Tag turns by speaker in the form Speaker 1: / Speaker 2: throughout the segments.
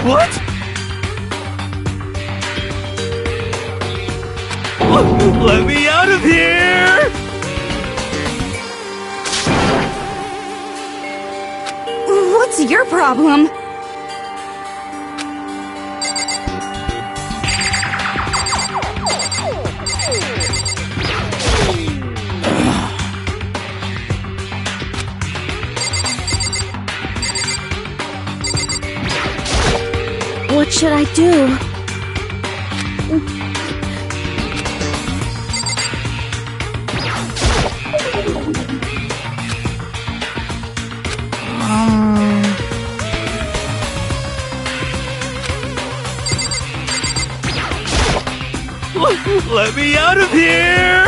Speaker 1: What? Let me out of here!
Speaker 2: What's your problem? What should I do?
Speaker 1: Let me out of here!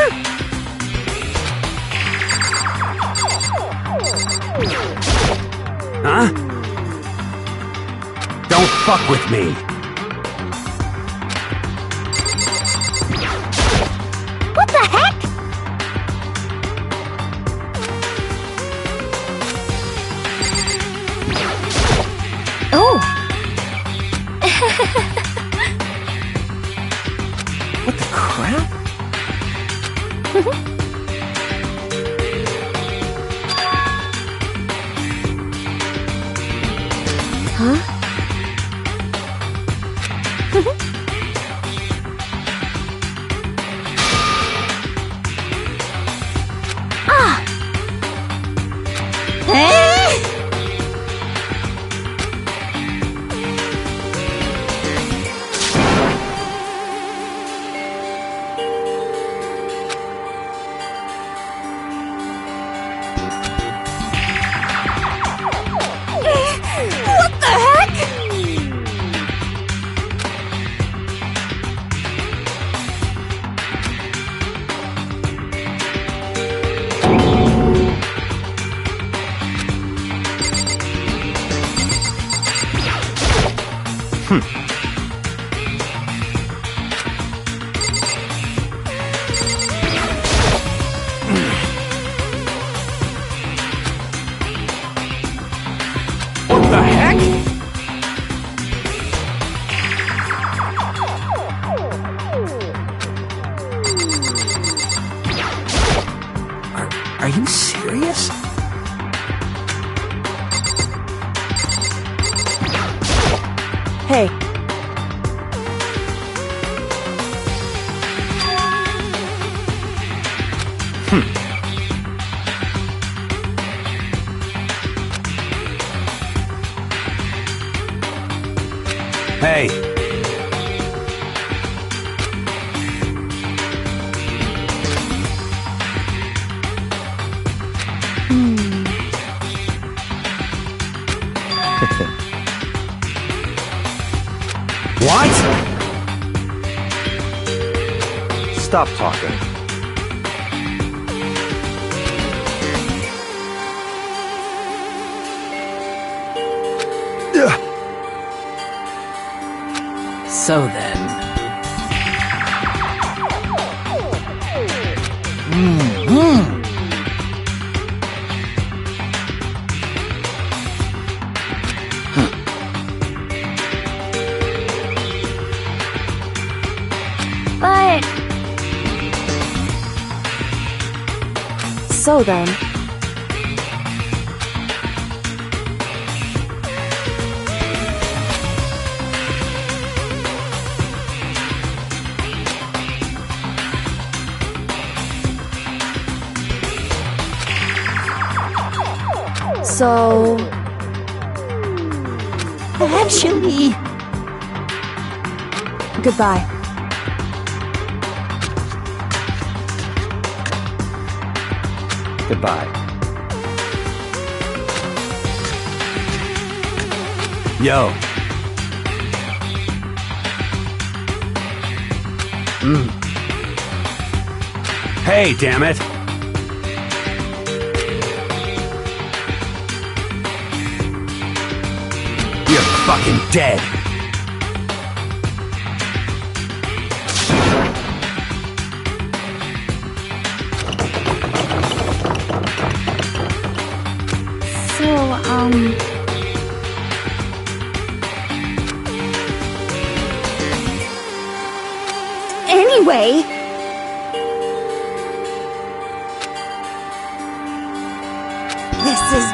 Speaker 1: Huh? Don't fuck with me!
Speaker 2: What the heck? Oh!
Speaker 1: What the crap?
Speaker 2: Huh? Ah! What the heck?
Speaker 1: What the heck? Are you serious?
Speaker 2: Hey.
Speaker 1: Hey. What? Stop talking.
Speaker 3: So then...
Speaker 2: But... So then... So... Actually... Goodbye.
Speaker 1: Goodbye. Yo. Hey, damn it. You're fucking dead.
Speaker 2: So, way. This is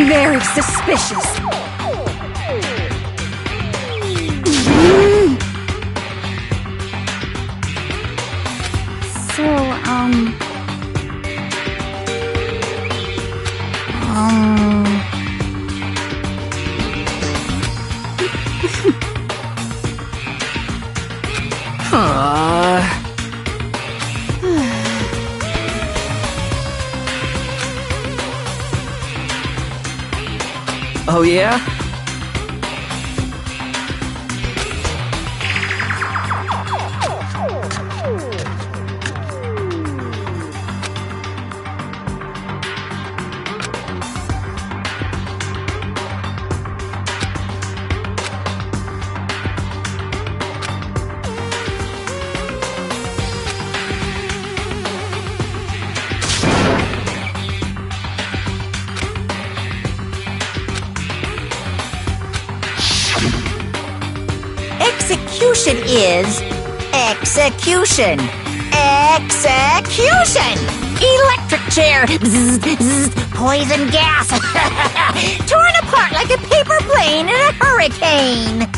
Speaker 2: very suspicious. So,
Speaker 3: Oh yeah?
Speaker 2: execution is execution. Execution! Electric chair! Bzz, bzz, poison gas! Torn apart like a paper plane in a hurricane!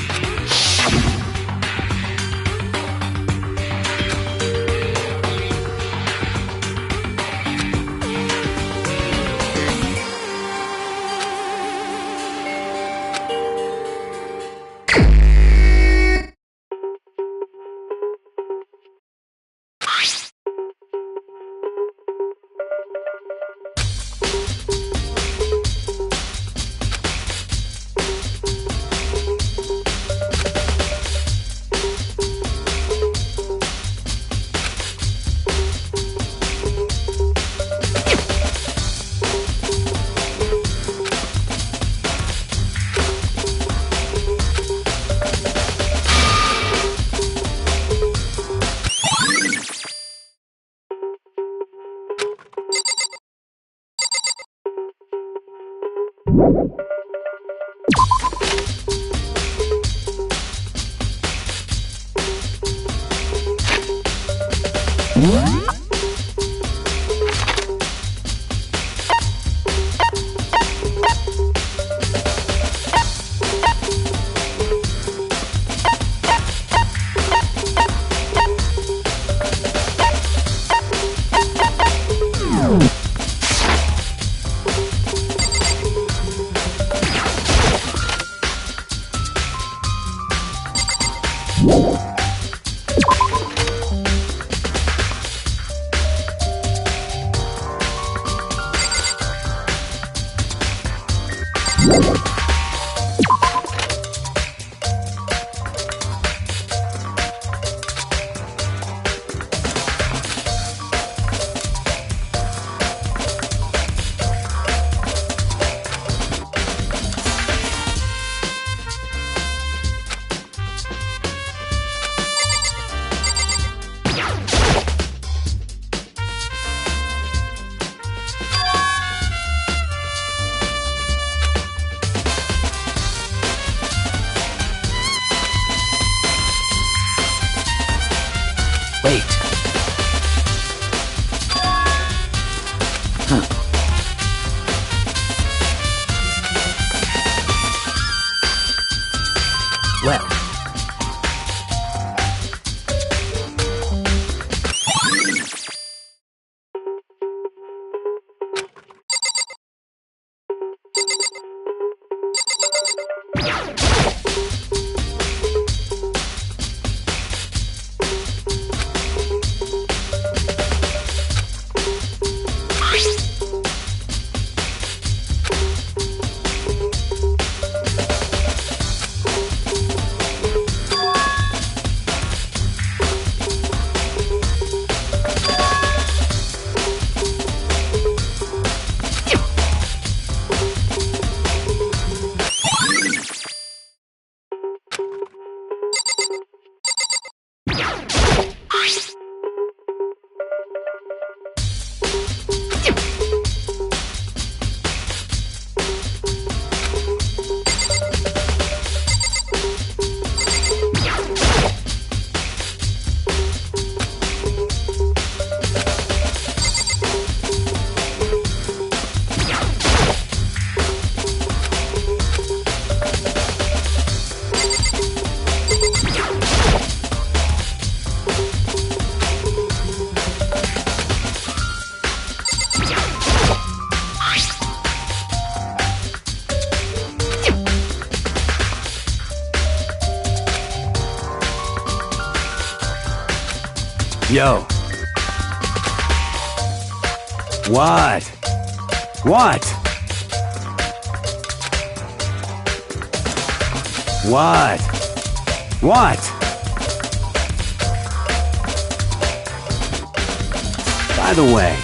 Speaker 3: Wait. Huh. Well.
Speaker 1: Yo. What? What? What? What? By the way,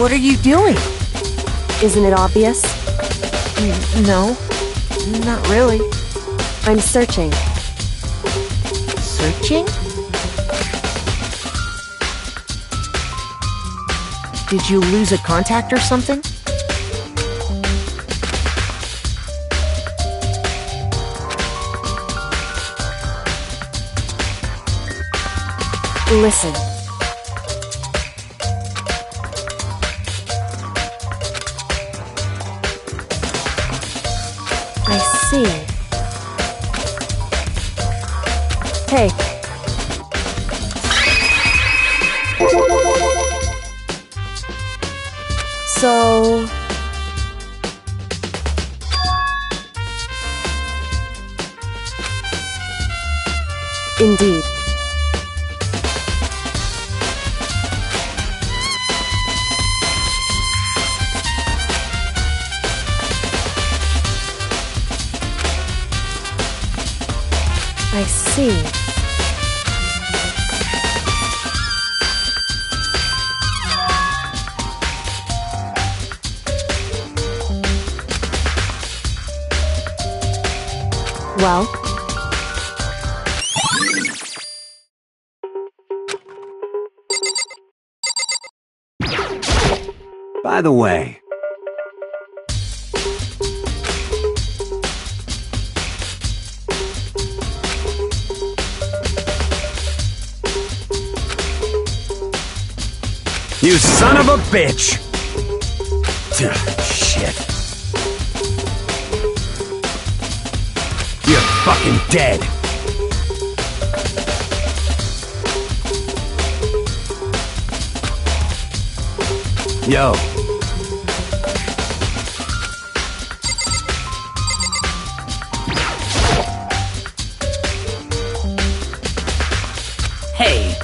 Speaker 4: What are you doing?
Speaker 5: Isn't it obvious?
Speaker 4: No, not really.
Speaker 5: I'm searching.
Speaker 4: Searching? Did you lose a contact or something?
Speaker 5: Listen. I see. Hey. So... Indeed. I see. Well?
Speaker 1: by the way, you son of a bitch! Shit. You're fucking dead! Yo. Hey.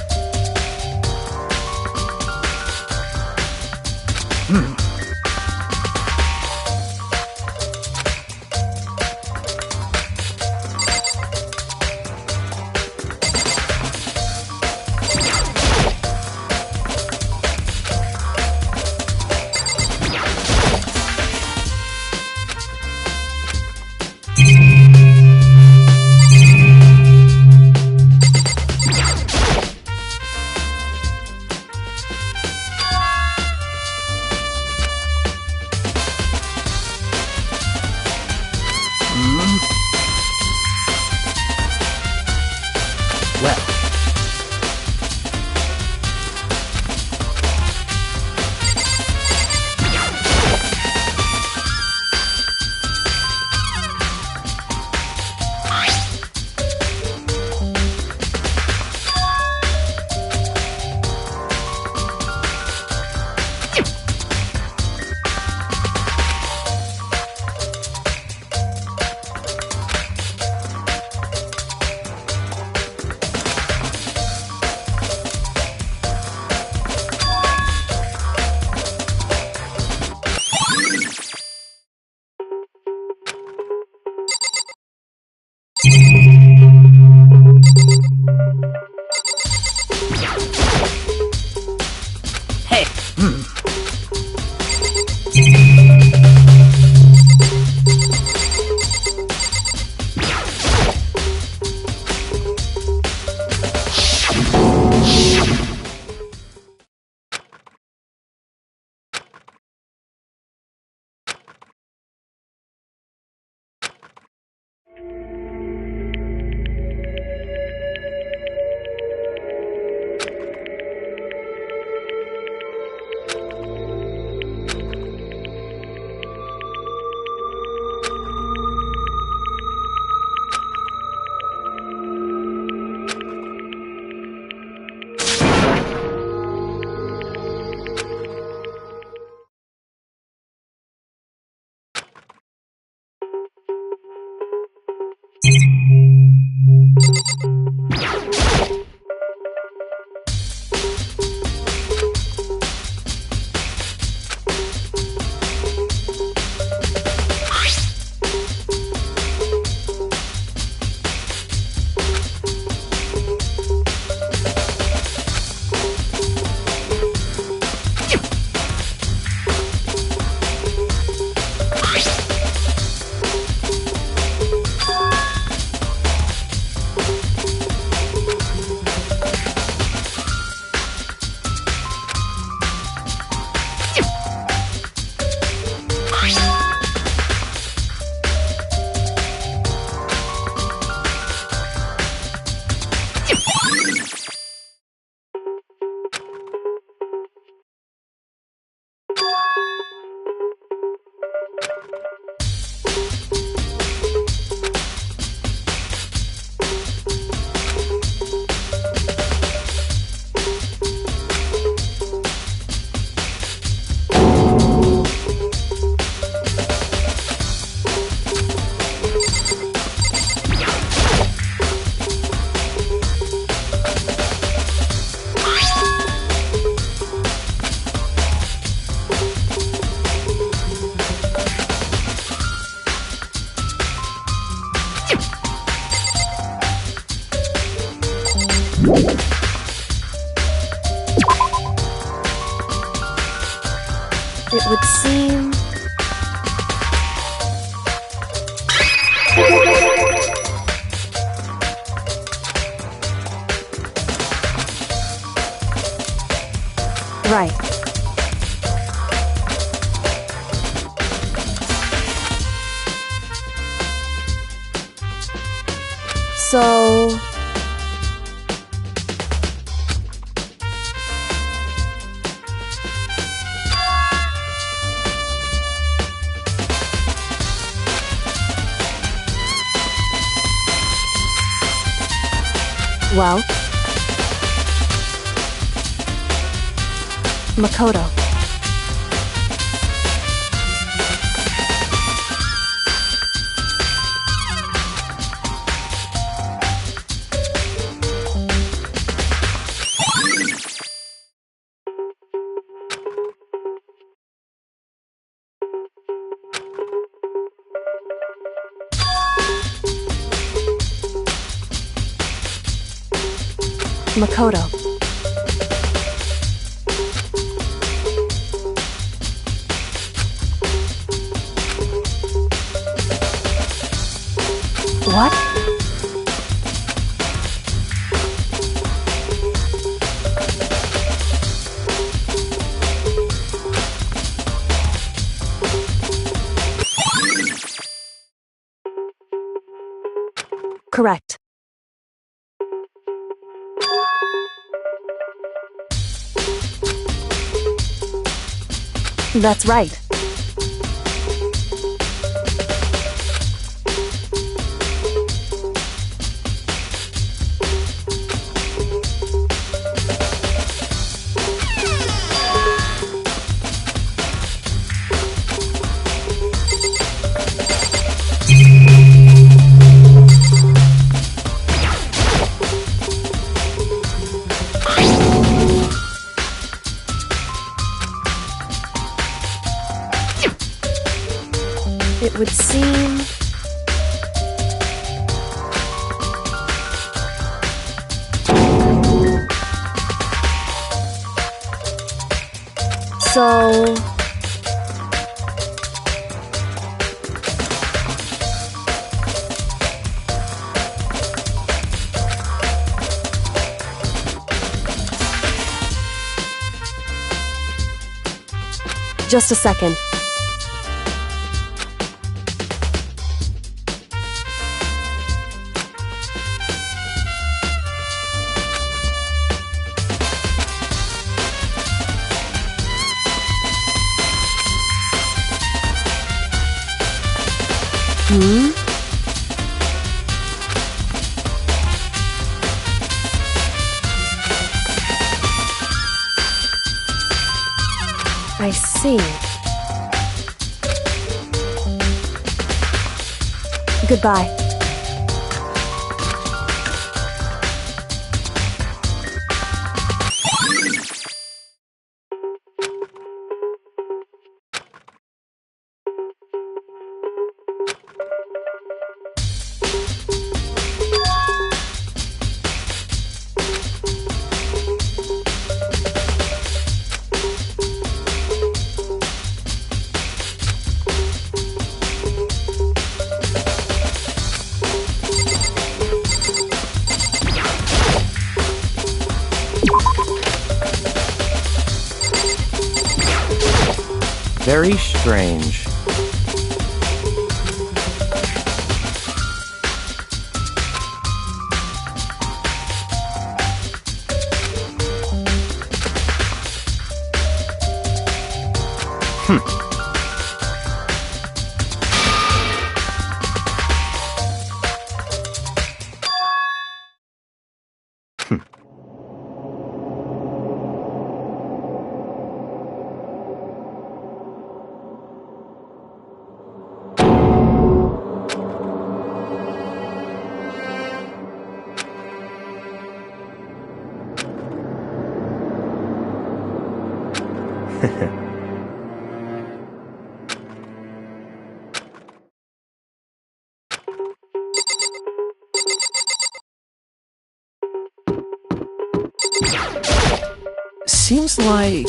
Speaker 5: It would seem... Right. So... Well... Makoto. Makoto. What? Correct. That's right. It would seem... So... Just a second. I see. Goodbye.
Speaker 3: Very strange. Seems like...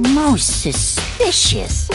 Speaker 2: Most suspicious.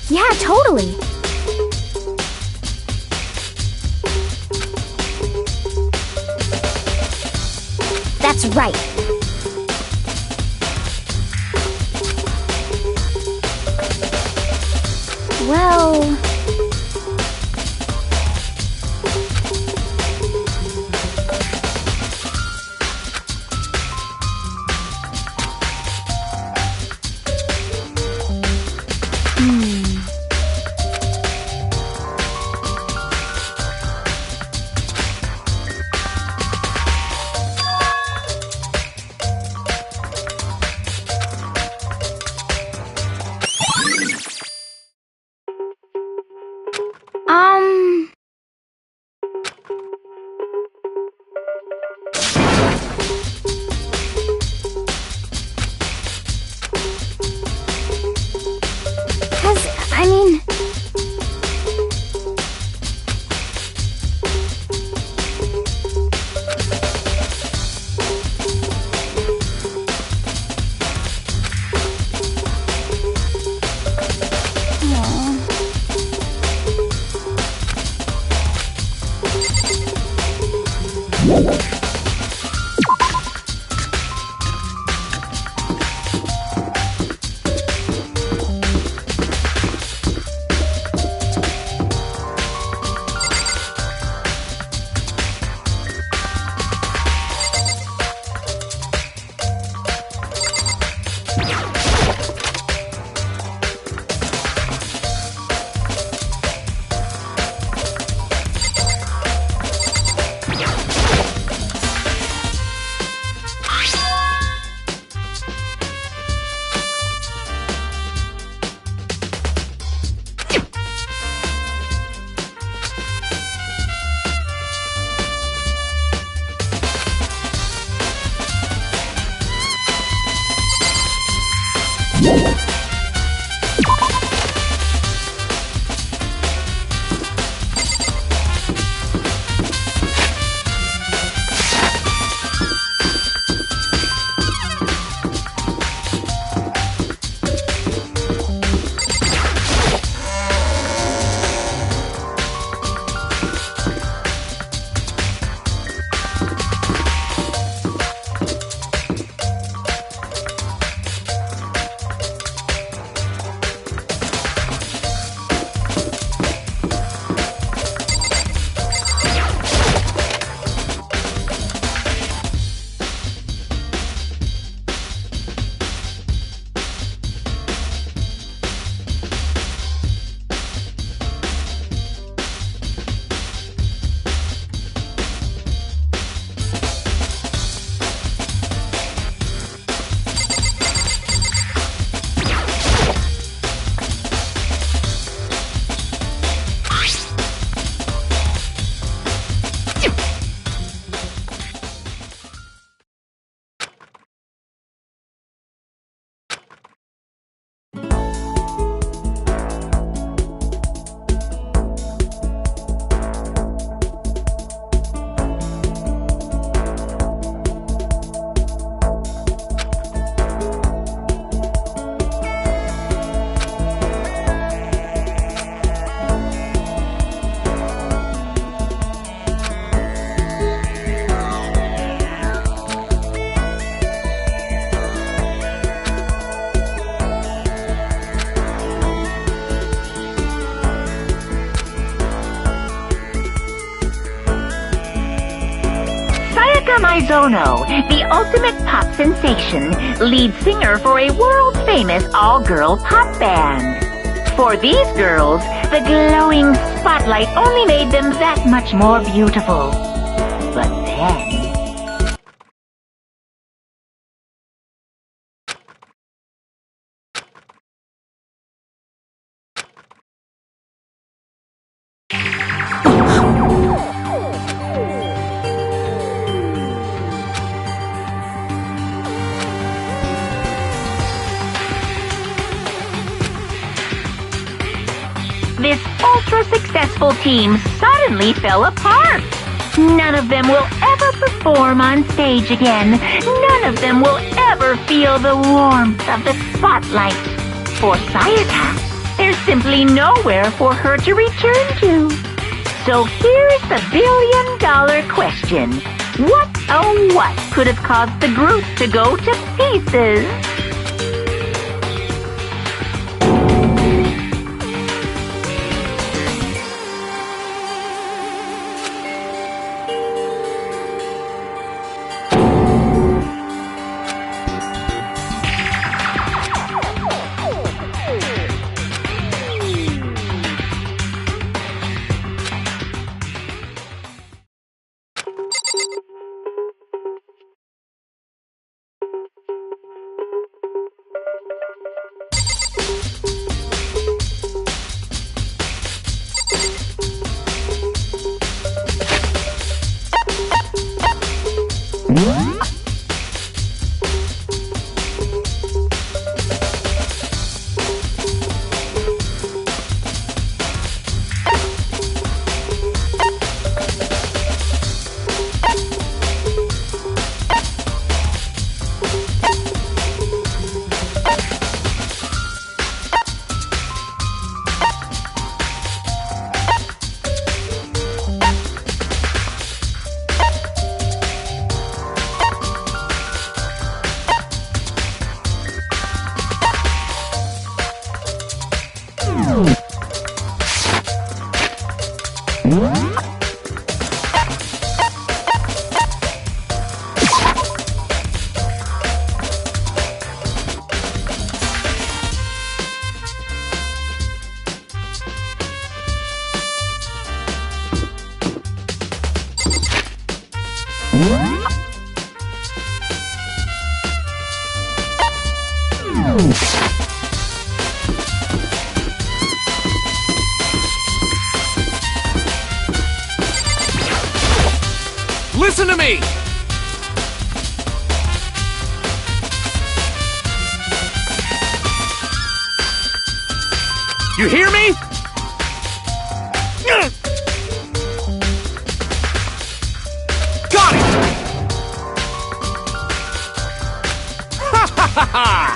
Speaker 5: Yeah, totally. That's right. Well...
Speaker 2: Maizono, the ultimate pop sensation, lead singer for a world-famous all-girl pop band. For these girls, the glowing spotlight only made them that much more beautiful. But then... this ultra-successful team suddenly fell apart. None of them will ever perform on stage again. None of them will ever feel the warmth of the spotlight. For Sayaka, there's simply nowhere for her to return to. So here's the billion-dollar question. What, oh what, could have caused the group to go to pieces?
Speaker 3: Listen to me! You hear me? Got it! Ha ha ha ha!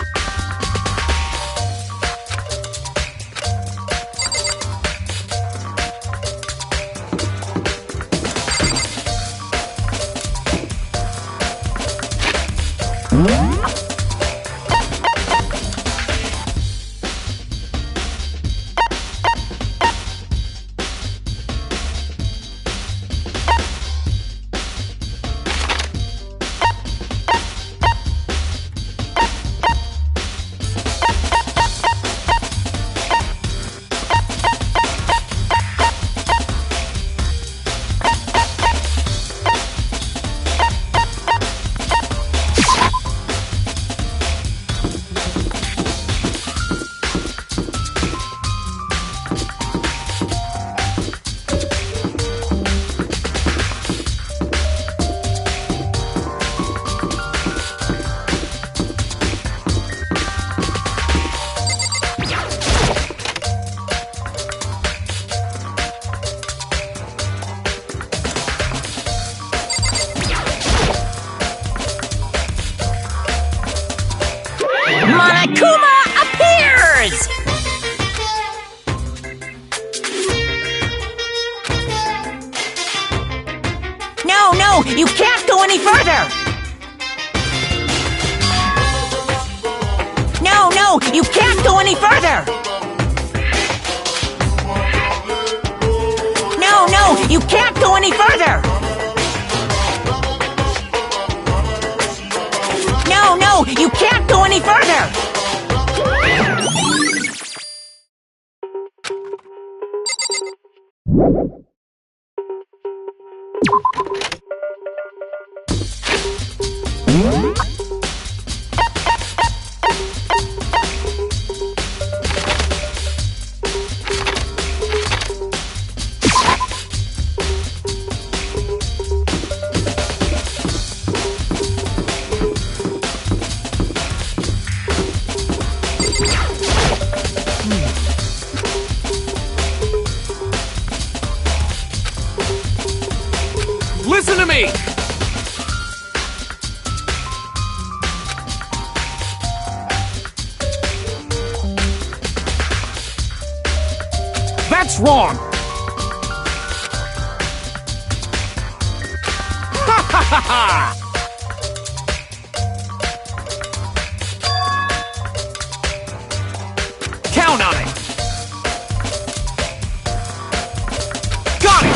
Speaker 2: Monokuma appears! No, you can't go any further! No, you can't go any further! No, you can't go any further!
Speaker 4: any further!
Speaker 3: Listen to me! That's wrong! Ha ha ha ha! Count on it! Got it!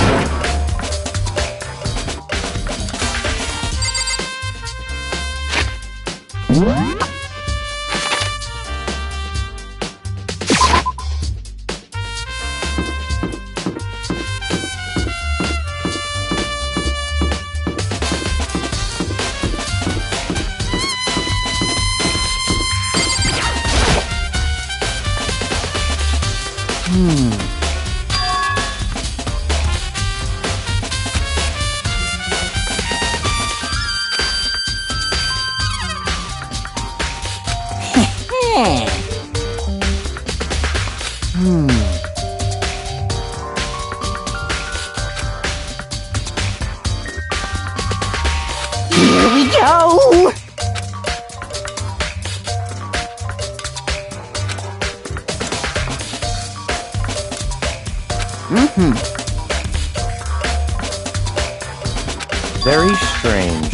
Speaker 4: Here we go!
Speaker 6: Very strange.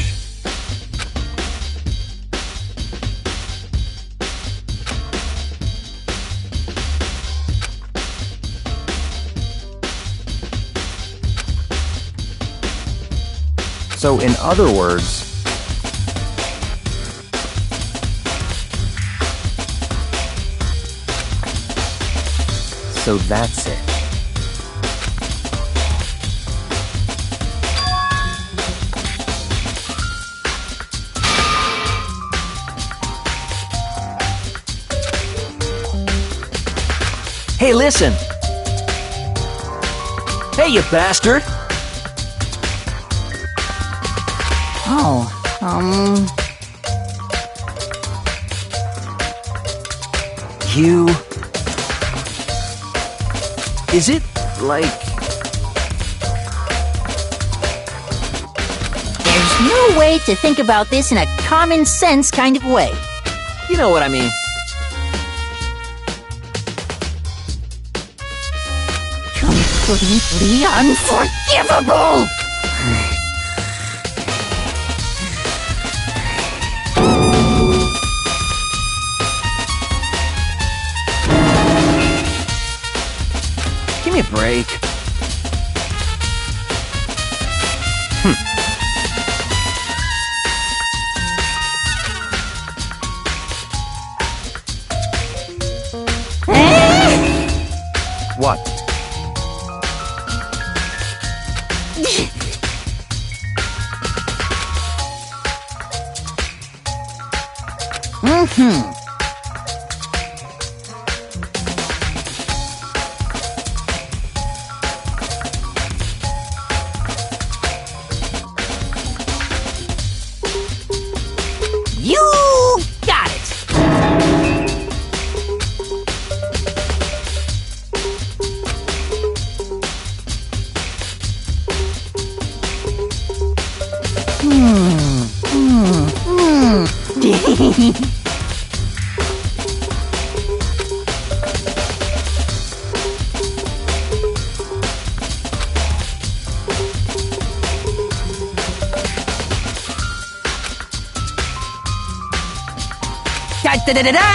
Speaker 6: So, in other words, so that's it.
Speaker 7: Hey, listen! Hey, you bastard!
Speaker 4: Oh,
Speaker 7: You... Is it, like...
Speaker 8: There's no way to think about this in a common sense kind of way.
Speaker 7: You know what I mean.
Speaker 8: Completely unforgivable!
Speaker 7: Give me a break. What?
Speaker 8: You got it!
Speaker 4: Da-da-da-da-da!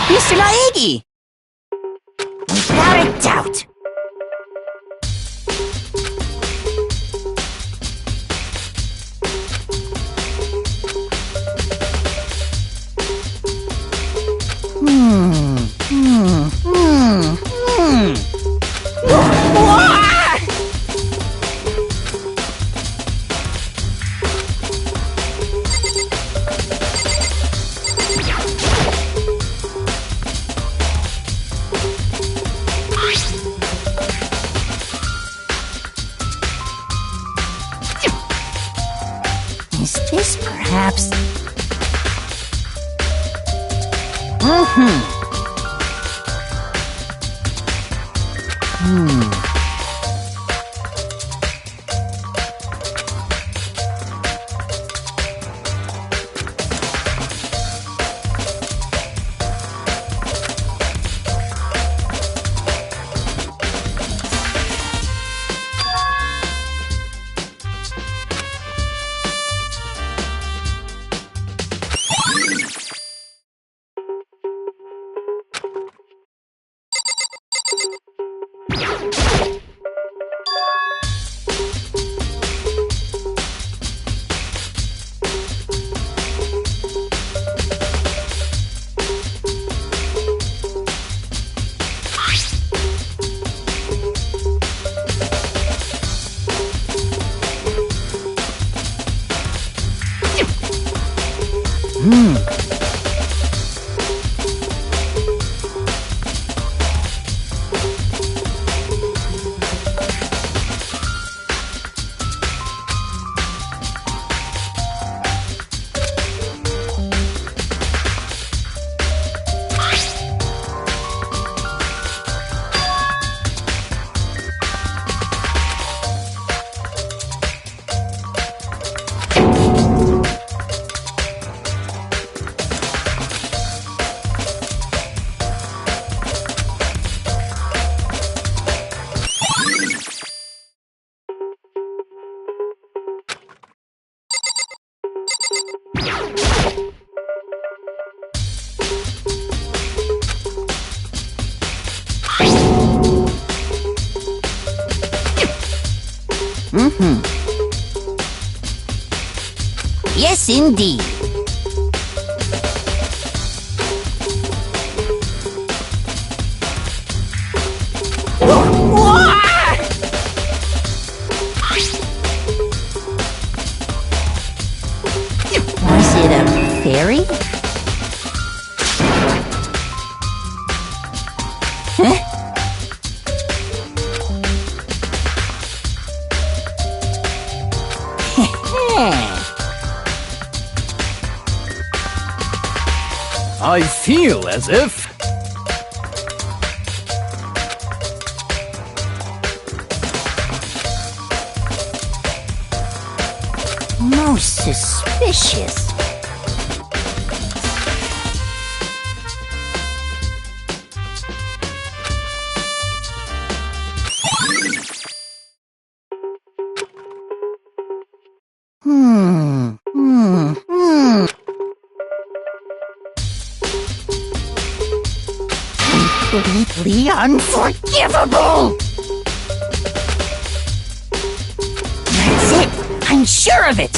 Speaker 8: Mr. Naegi! We got
Speaker 4: freaked out. Is this perhaps... Yes, indeed. Was it a fairy? Huh?
Speaker 3: I feel as if...
Speaker 4: Most suspicious. Completely unforgivable! That's it! I'm sure of it!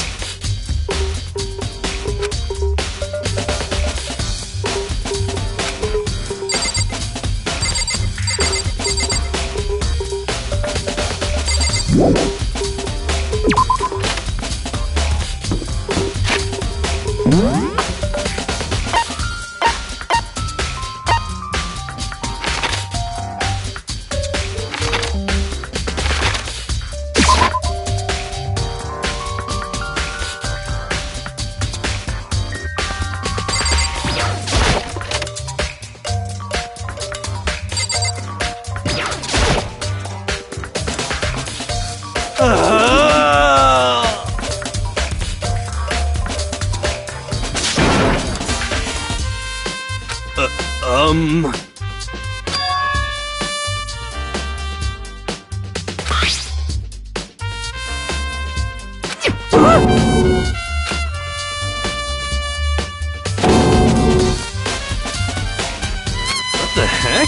Speaker 3: What the heck?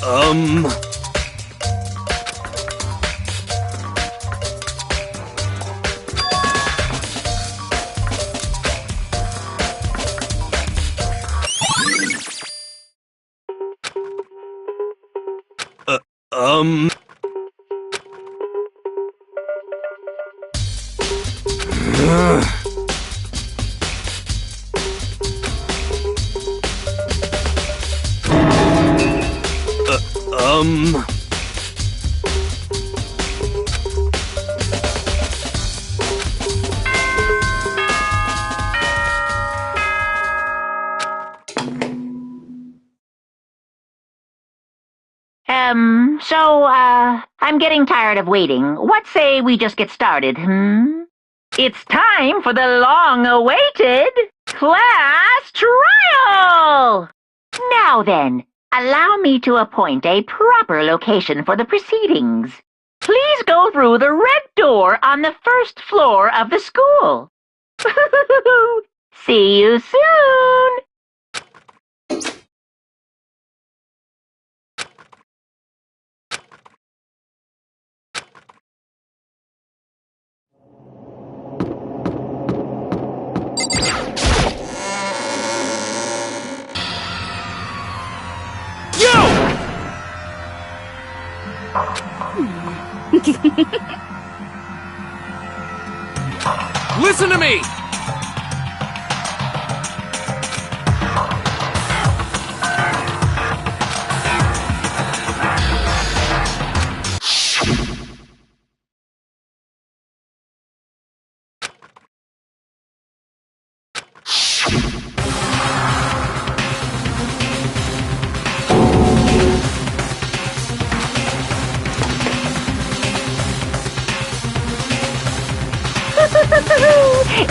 Speaker 1: Um... Um... Um...
Speaker 2: I'm getting tired of waiting. What say we just get started, It's time for the long-awaited class trial! Now then, allow me to appoint a proper location for the proceedings. Please go through the red door on the first floor of the school. See you soon!
Speaker 3: Listen to me!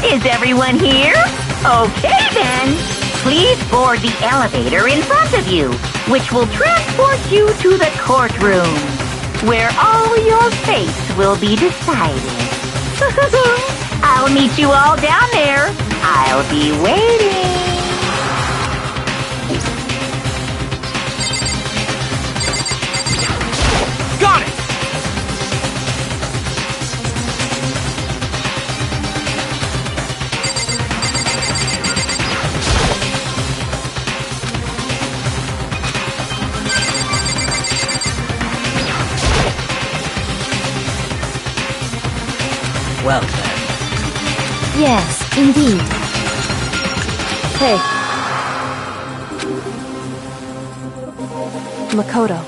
Speaker 2: Is everyone here? Okay then. Please board the elevator in front of you, which will transport you to the courtroom, where all your fates will be decided. I'll meet you all down there. I'll be waiting.
Speaker 3: Got it!
Speaker 7: Well then.
Speaker 5: Yes, indeed.
Speaker 9: Hey. Makoto.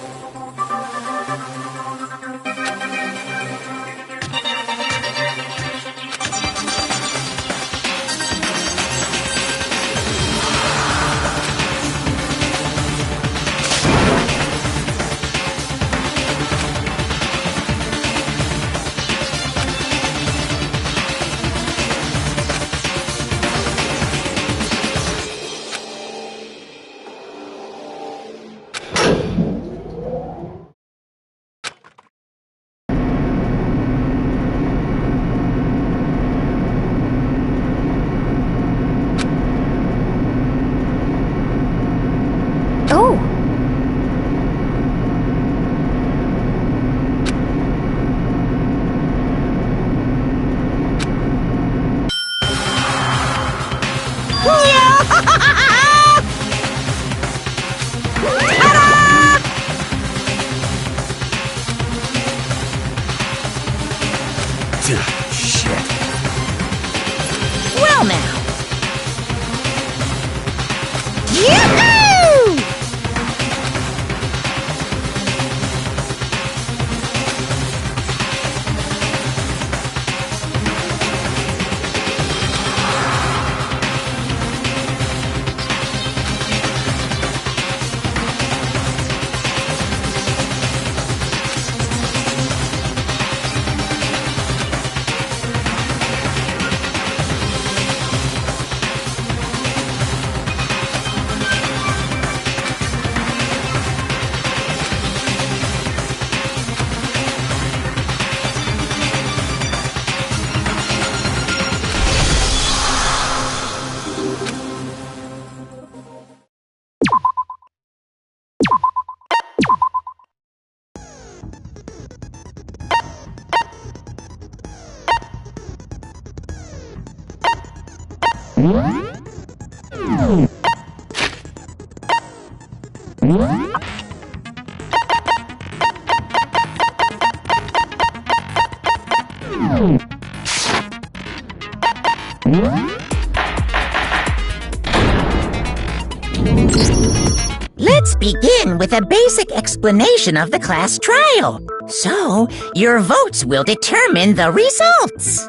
Speaker 8: Let's begin with a basic explanation of the class trial. So, your votes will determine the results.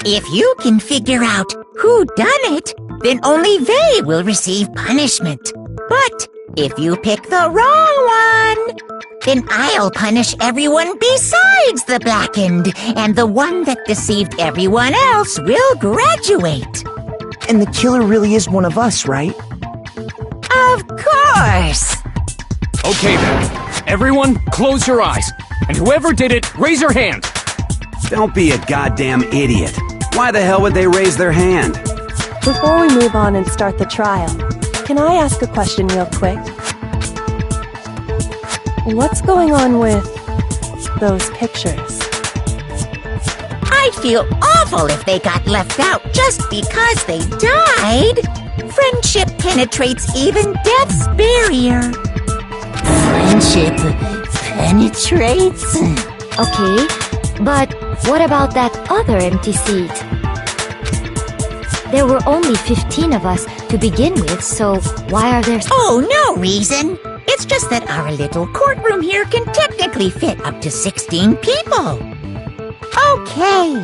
Speaker 8: If you can figure out who done it, then only they will receive punishment. But if you pick the wrong one, then I'll punish everyone besides the blackened, and the one that deceived everyone else will graduate.
Speaker 10: And the killer really is one of us, right?
Speaker 8: Of course!
Speaker 3: Okay then. Everyone, close your eyes. And whoever did it, raise your hand.
Speaker 1: Don't be a goddamn idiot. Why the hell would they raise their hand?
Speaker 9: Before we move on and start the trial, can I ask a question real quick? What's going on with those pictures?
Speaker 8: I'd feel awful if they got left out just because they died. Friendship penetrates even death's barrier.
Speaker 4: Friendship penetrates?
Speaker 5: Okay, but what about that other empty seat? There were only 15 of us to begin with, so why are there...
Speaker 8: Oh, no reason. It's just that our little courtroom here can technically fit up to 16 people. Okay,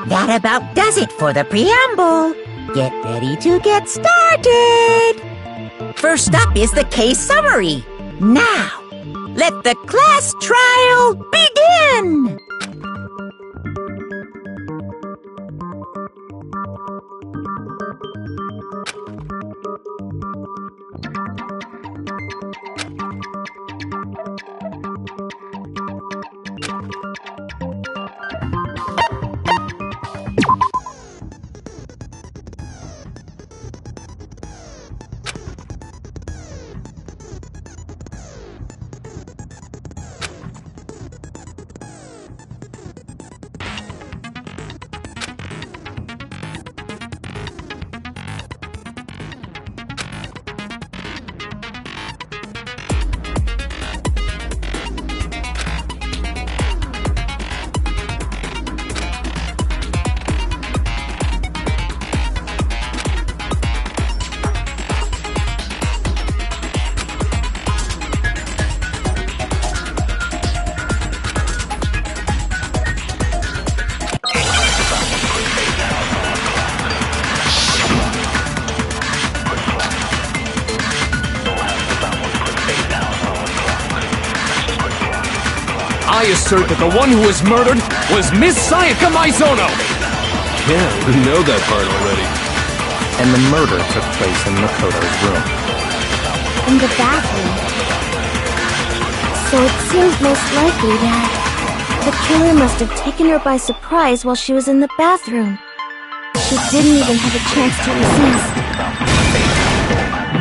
Speaker 8: that about does it for the preamble. Get ready to get started. First up is the case summary. Now, let the class trial begin!
Speaker 3: I assert that the one who was murdered was Miss Sayaka Maizono!
Speaker 6: Yeah, we know that part already. And the murder took place in Makoto's room.
Speaker 5: in the bathroom. So it seems most likely that the killer must have taken her by surprise while she was in the bathroom. She didn't even have a chance to resist.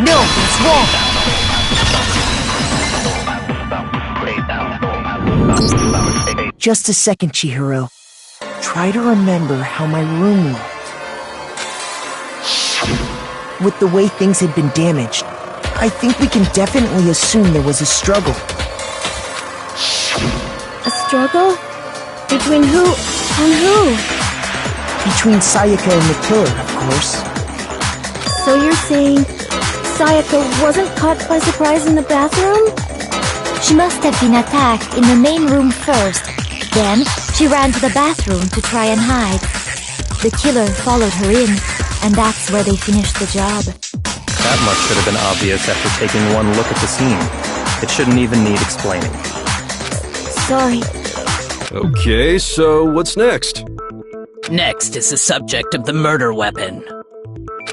Speaker 10: No, that's wrong! Just a second, Chihiro. Try to remember how my room looked. With the way things had been damaged, I think we can definitely assume there was a struggle.
Speaker 5: A struggle? Between who and who?
Speaker 10: Between Sayaka and the killer, of course.
Speaker 5: So you're saying Sayaka wasn't caught by surprise in the bathroom? She must have been attacked in the main room first. Then, she ran to the bathroom to try and hide. The killer followed her in, and that's where they finished the job.
Speaker 6: That much should have been obvious after taking one look at the scene. It shouldn't even need explaining.
Speaker 5: Sorry.
Speaker 11: Okay, so what's next?
Speaker 4: Next is the subject of the murder weapon.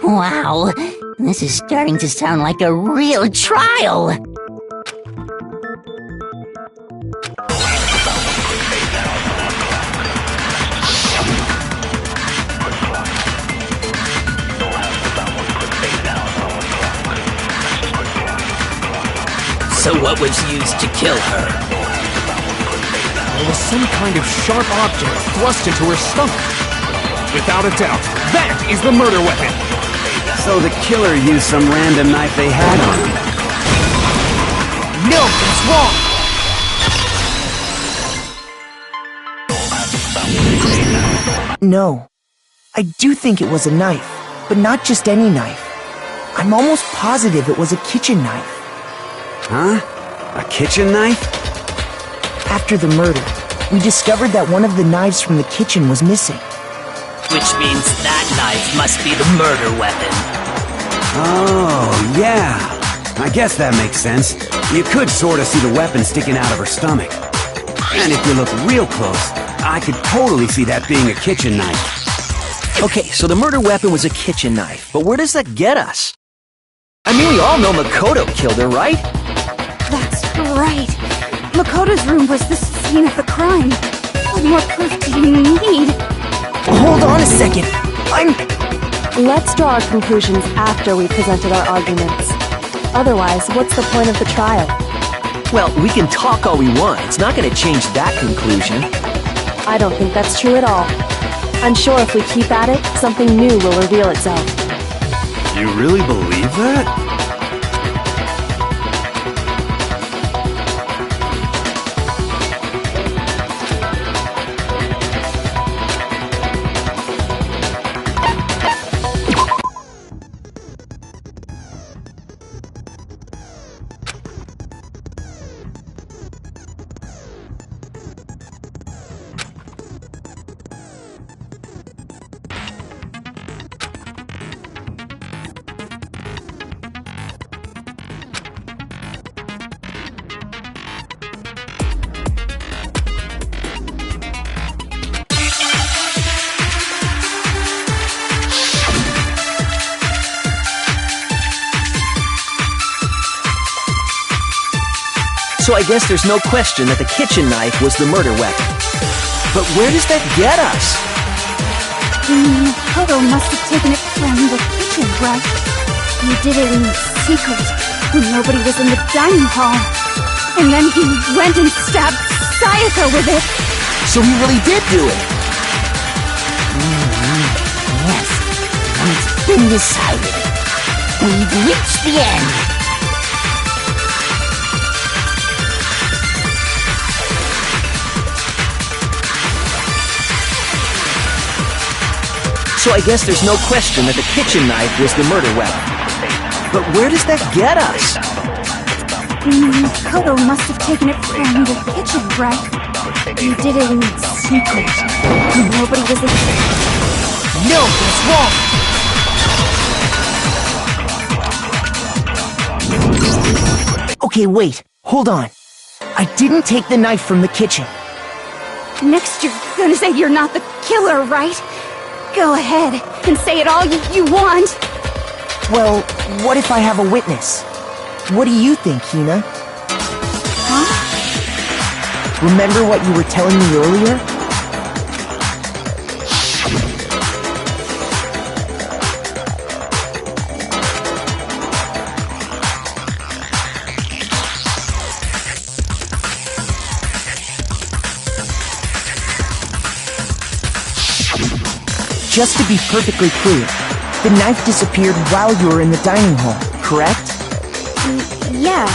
Speaker 4: Wow, this is starting to sound like a real trial. So what was used to kill her?
Speaker 3: There was some kind of sharp object thrust into her stomach. Without a doubt, that is the murder weapon.
Speaker 1: So the killer used some random knife they had on him.
Speaker 10: No, that's wrong! No. I do think it was a knife, but not just any knife. I'm almost positive it was a kitchen knife.
Speaker 1: Huh? A kitchen knife?
Speaker 10: After the murder, we discovered that one of the knives from the kitchen was missing.
Speaker 4: Which means that knife must be the murder weapon.
Speaker 1: Oh, yeah. I guess that makes sense. You could sort of see the weapon sticking out of her stomach. And if you look real close, I could totally see that being a kitchen knife.
Speaker 7: Okay, so the murder weapon was a kitchen knife, but where does that get us? I mean, we all know Makoto killed her, right?
Speaker 12: That's right. Makoto's room was the scene of the crime. What more proof do you need?
Speaker 10: Hold on a second.
Speaker 9: Let's draw our conclusions after we presented our arguments. Otherwise, what's the point of the trial?
Speaker 7: Well, we can talk all we want. It's not going to change that conclusion.
Speaker 9: I don't think that's true at all. I'm sure if we keep at it, something new will reveal itself.
Speaker 11: You really believe that?
Speaker 7: So I guess there's no question that the kitchen knife was the murder weapon. But where does that get us?
Speaker 12: Makoto must have taken it from the kitchen, right? He did it in secret when nobody was in the dining hall. And then he went and stabbed Sayaka with it.
Speaker 7: So he really did do it.
Speaker 8: Yes, it's been decided. We've reached the end.
Speaker 7: So I guess there's no question that the kitchen knife was the murder weapon. But where does that get us?
Speaker 12: Makoto must have taken it from the kitchen, right? He did it in secret when nobody was in.
Speaker 10: No, that's wrong! Okay, wait. Hold on. I didn't take the knife from the kitchen.
Speaker 12: Next you're gonna say you're not the killer, right? Go ahead and say it all you want.
Speaker 10: Well, what if I have a witness? What do you think, Hina?
Speaker 12: Huh?
Speaker 10: Remember what you were telling me earlier? Just to be perfectly clear, the knife disappeared while you were in the dining hall, correct?
Speaker 12: Yeah,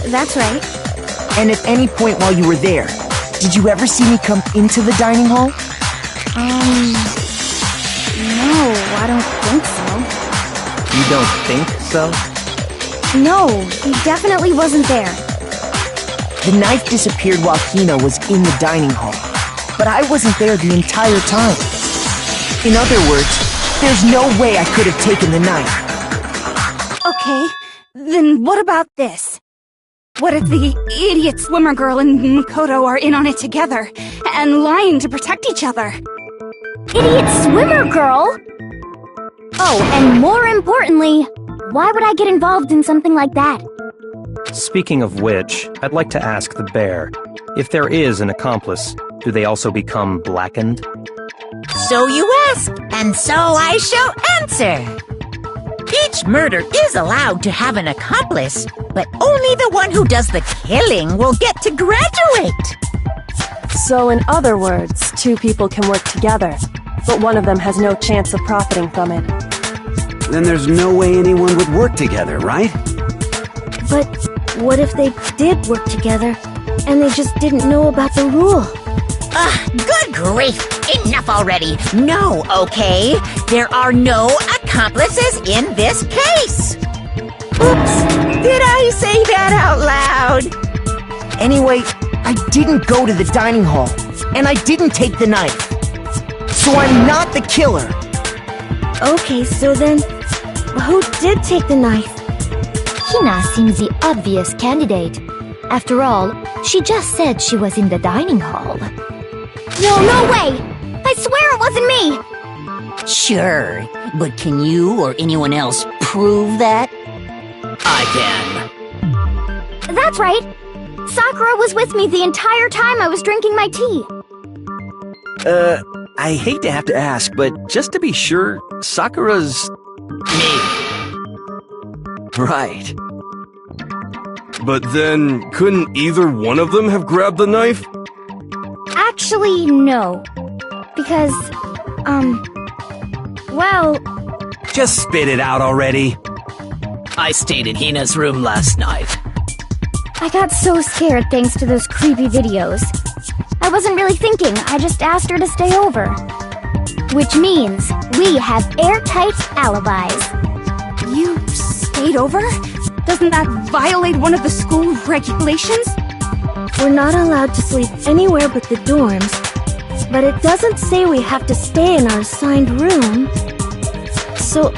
Speaker 12: that's right.
Speaker 10: And at any point while you were there, did you ever see me come into the dining hall?
Speaker 12: No, I don't think so.
Speaker 6: You don't think so?
Speaker 12: No, he definitely wasn't there.
Speaker 10: The knife disappeared while Hina was in the dining hall, but I wasn't there the entire time. In other words, there's no way I could have taken the knife.
Speaker 12: Okay, then what about this? What if the idiot swimmer girl and Makoto are in on it together, and lying to protect each other?
Speaker 5: Idiot swimmer girl? Oh, and more importantly, why would I get involved in something like that?
Speaker 6: Speaking of which, I'd like to ask the bear, if there is an accomplice, do they also become blackened?
Speaker 8: So you ask, and so I shall answer. Each murder is allowed to have an accomplice, but only the one who does the killing will get to graduate.
Speaker 9: So in other words, two people can work together, but one of them has no chance of profiting from it.
Speaker 1: then there's no way anyone would work together, right?
Speaker 5: But what if they did work together, and they just didn't know about the rule?
Speaker 8: Good grief! Enough already! No, okay? There are no accomplices in this case! Oops! Did I say that out loud?
Speaker 10: Anyway, I didn't go to the dining hall, and I didn't take the knife. So I'm not the killer.
Speaker 5: Okay, so then, who did take the knife? Hina seems the obvious candidate. After all, she just said she was in the dining hall.
Speaker 12: No way! I swear it wasn't me!
Speaker 4: Sure, but can you or anyone else prove that?
Speaker 7: I can.
Speaker 12: That's right! Sakura was with me the entire time I was drinking my tea.
Speaker 7: I hate to have to ask, but just to be sure, Sakura's...
Speaker 3: Me.
Speaker 7: Right.
Speaker 11: But then, couldn't either one of them have grabbed the knife?
Speaker 12: Actually, no. Because, well...
Speaker 1: Just spit it out already.
Speaker 7: I stayed in Hina's room last night.
Speaker 12: I got so scared thanks to those creepy videos. I wasn't really thinking, I just asked her to stay over. Which means we have airtight alibis.
Speaker 9: You stayed over? Doesn't that violate one of the school regulations?
Speaker 5: We're not allowed to sleep anywhere but the dorms, but it doesn't say we have to stay in our assigned room. So,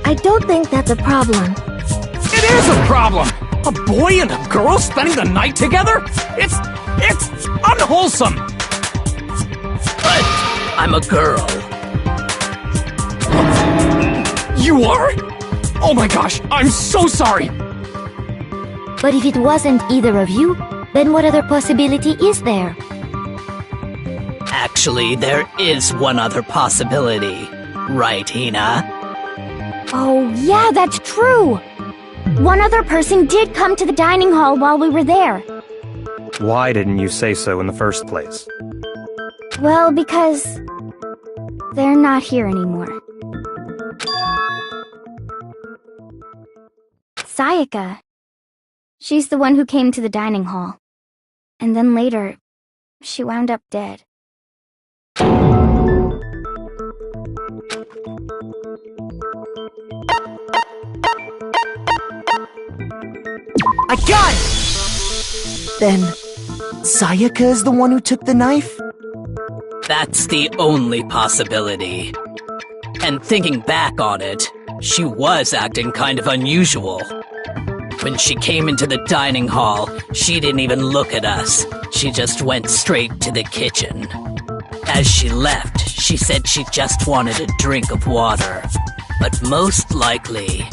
Speaker 5: I don't think that's a problem.
Speaker 3: It is a problem! A boy and a girl spending the night together? It's unwholesome!
Speaker 7: But I'm a girl.
Speaker 3: You are? Oh my gosh, I'm so sorry!
Speaker 5: But if it wasn't either of you, then what other possibility is there?
Speaker 7: Actually, there is one other possibility. Right, Hina?
Speaker 12: Oh, yeah, that's true! One other person did come to the dining hall while we were there.
Speaker 6: Why didn't you say so in the first place?
Speaker 12: Well, because... they're not here anymore. Sayaka. She's the one who came to the dining hall. And then later, she wound up dead.
Speaker 10: I got it! Then, Sayaka is the one who took the knife?
Speaker 7: That's the only possibility. And thinking back on it, she was acting kind of unusual. When she came into the dining hall, she didn't even look at us. She just went straight to the kitchen. As she left, she said she just wanted a drink of water. But most likely...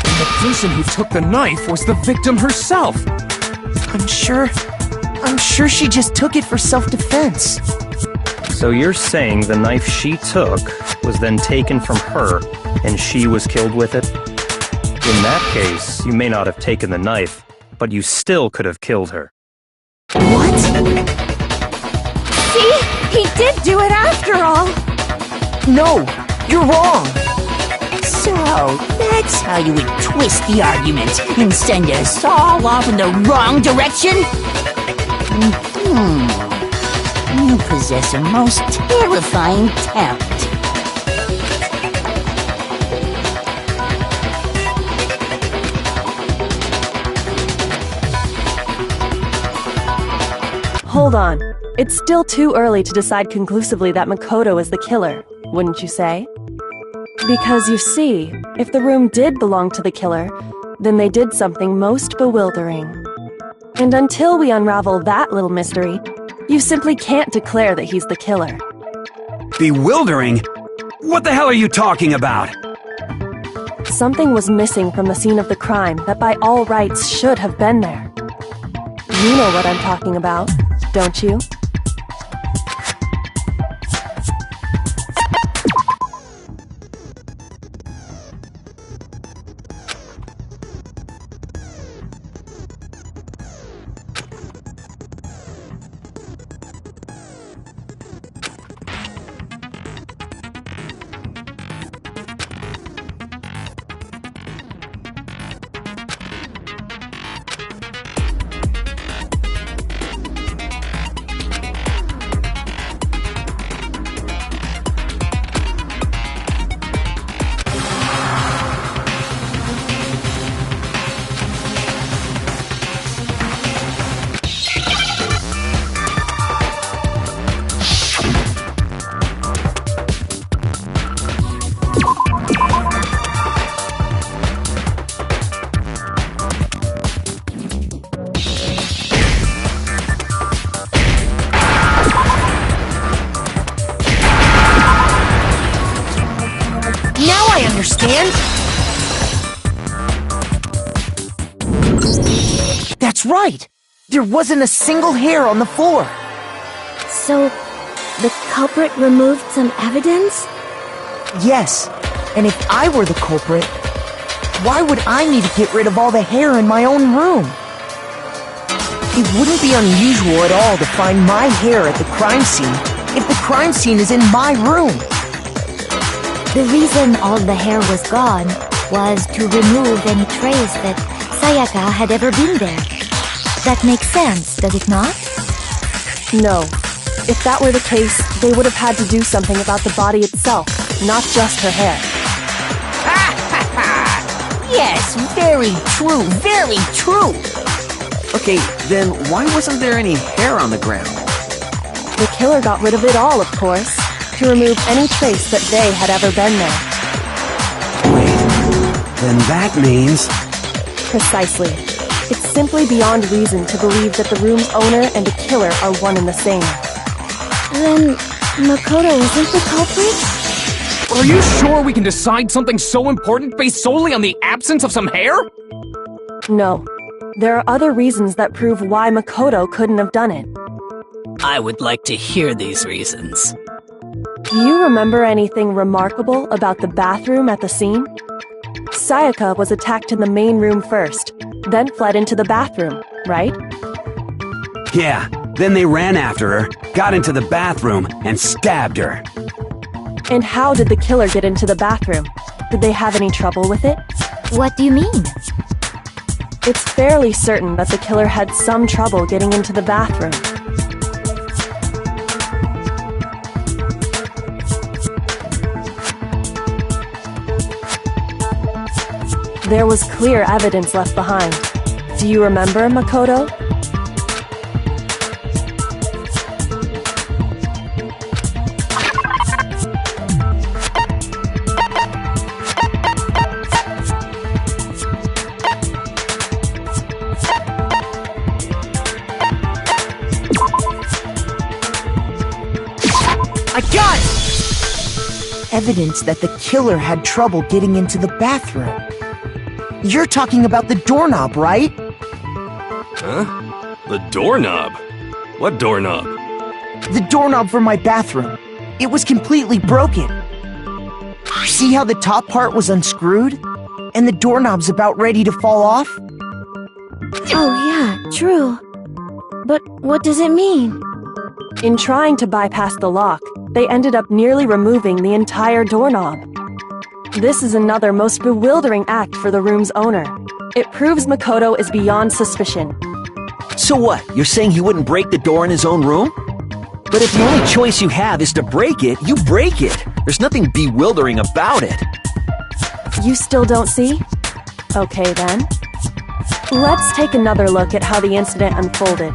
Speaker 3: the person who took the knife was the victim herself!
Speaker 10: I'm sure she just took it for self-defense.
Speaker 6: So you're saying the knife she took was then taken from her, and she was killed with it? In that case, you may not have taken the knife, but you still could have killed her.
Speaker 10: What?
Speaker 9: See? He did do it after all!
Speaker 10: No, you're wrong!
Speaker 4: So, that's how you would twist the argument and send us all off in the wrong direction? You possess a most terrifying talent.
Speaker 9: Hold on. It's still too early to decide conclusively that Makoto is the killer, wouldn't you say? Because you see, if the room did belong to the killer, then they did something most bewildering. And until we unravel that little mystery, you simply can't declare that he's the killer.
Speaker 1: Bewildering? What the hell are you talking about?
Speaker 9: Something was missing from the scene of the crime that by all rights should have been there. You know what I'm talking about, don't you?
Speaker 10: That's right! There wasn't a single hair on the floor!
Speaker 5: So, the culprit removed some evidence?
Speaker 10: Yes, and if I were the culprit, why would I need to get rid of all the hair in my own room? It wouldn't be unusual at all to find my hair at the crime scene if the crime scene is in my room.
Speaker 5: The reason all the hair was gone was to remove any trace that Sayaka had ever been there. That makes sense, does it not?
Speaker 9: No. If that were the case, they would have had to do something about the body itself, not just her hair.
Speaker 10: Yes, very true, very true!
Speaker 13: Okay, then why wasn't there any hair on the ground?
Speaker 9: The killer got rid of it all, of course, to remove any trace that they had ever been there.
Speaker 1: Wait, then that means...
Speaker 9: Precisely. It's simply beyond reason to believe that the room's owner and the killer are one and the same.
Speaker 5: Then, Makoto isn't the culprit?
Speaker 3: Are you sure we can decide something so important based solely on the absence of some hair?
Speaker 9: No. There are other reasons that prove why Makoto couldn't have done it.
Speaker 7: I would like to hear these reasons.
Speaker 9: Do you remember anything remarkable about the bathroom at the scene? Sayaka was attacked in the main room first, then fled into the bathroom, right?
Speaker 1: Yeah, then they ran after her, got into the bathroom, and stabbed her.
Speaker 9: And how did the killer get into the bathroom? Did they have any trouble with it?
Speaker 5: What do you mean?
Speaker 9: It's fairly certain that the killer had some trouble getting into the bathroom. There was clear evidence left behind. Do you remember, Makoto?
Speaker 10: I got it! Evidence that the killer had trouble getting into the bathroom. You're talking about the doorknob, right?
Speaker 11: Huh? The doorknob? What doorknob?
Speaker 10: The doorknob for my bathroom. It was completely broken. See how the top part was unscrewed? And the doorknob's about ready to fall off?
Speaker 5: Oh yeah, true. But what does it mean?
Speaker 9: In trying to bypass the lock, they ended up nearly removing the entire doorknob. This is another most bewildering act for the room's owner. It proves Makoto is beyond suspicion.
Speaker 13: So what, you're saying he wouldn't break the door in his own room? But if the only choice you have is to break it, you break it. There's nothing bewildering about it.
Speaker 9: You still don't see? Okay then. Let's take another look at how the incident unfolded.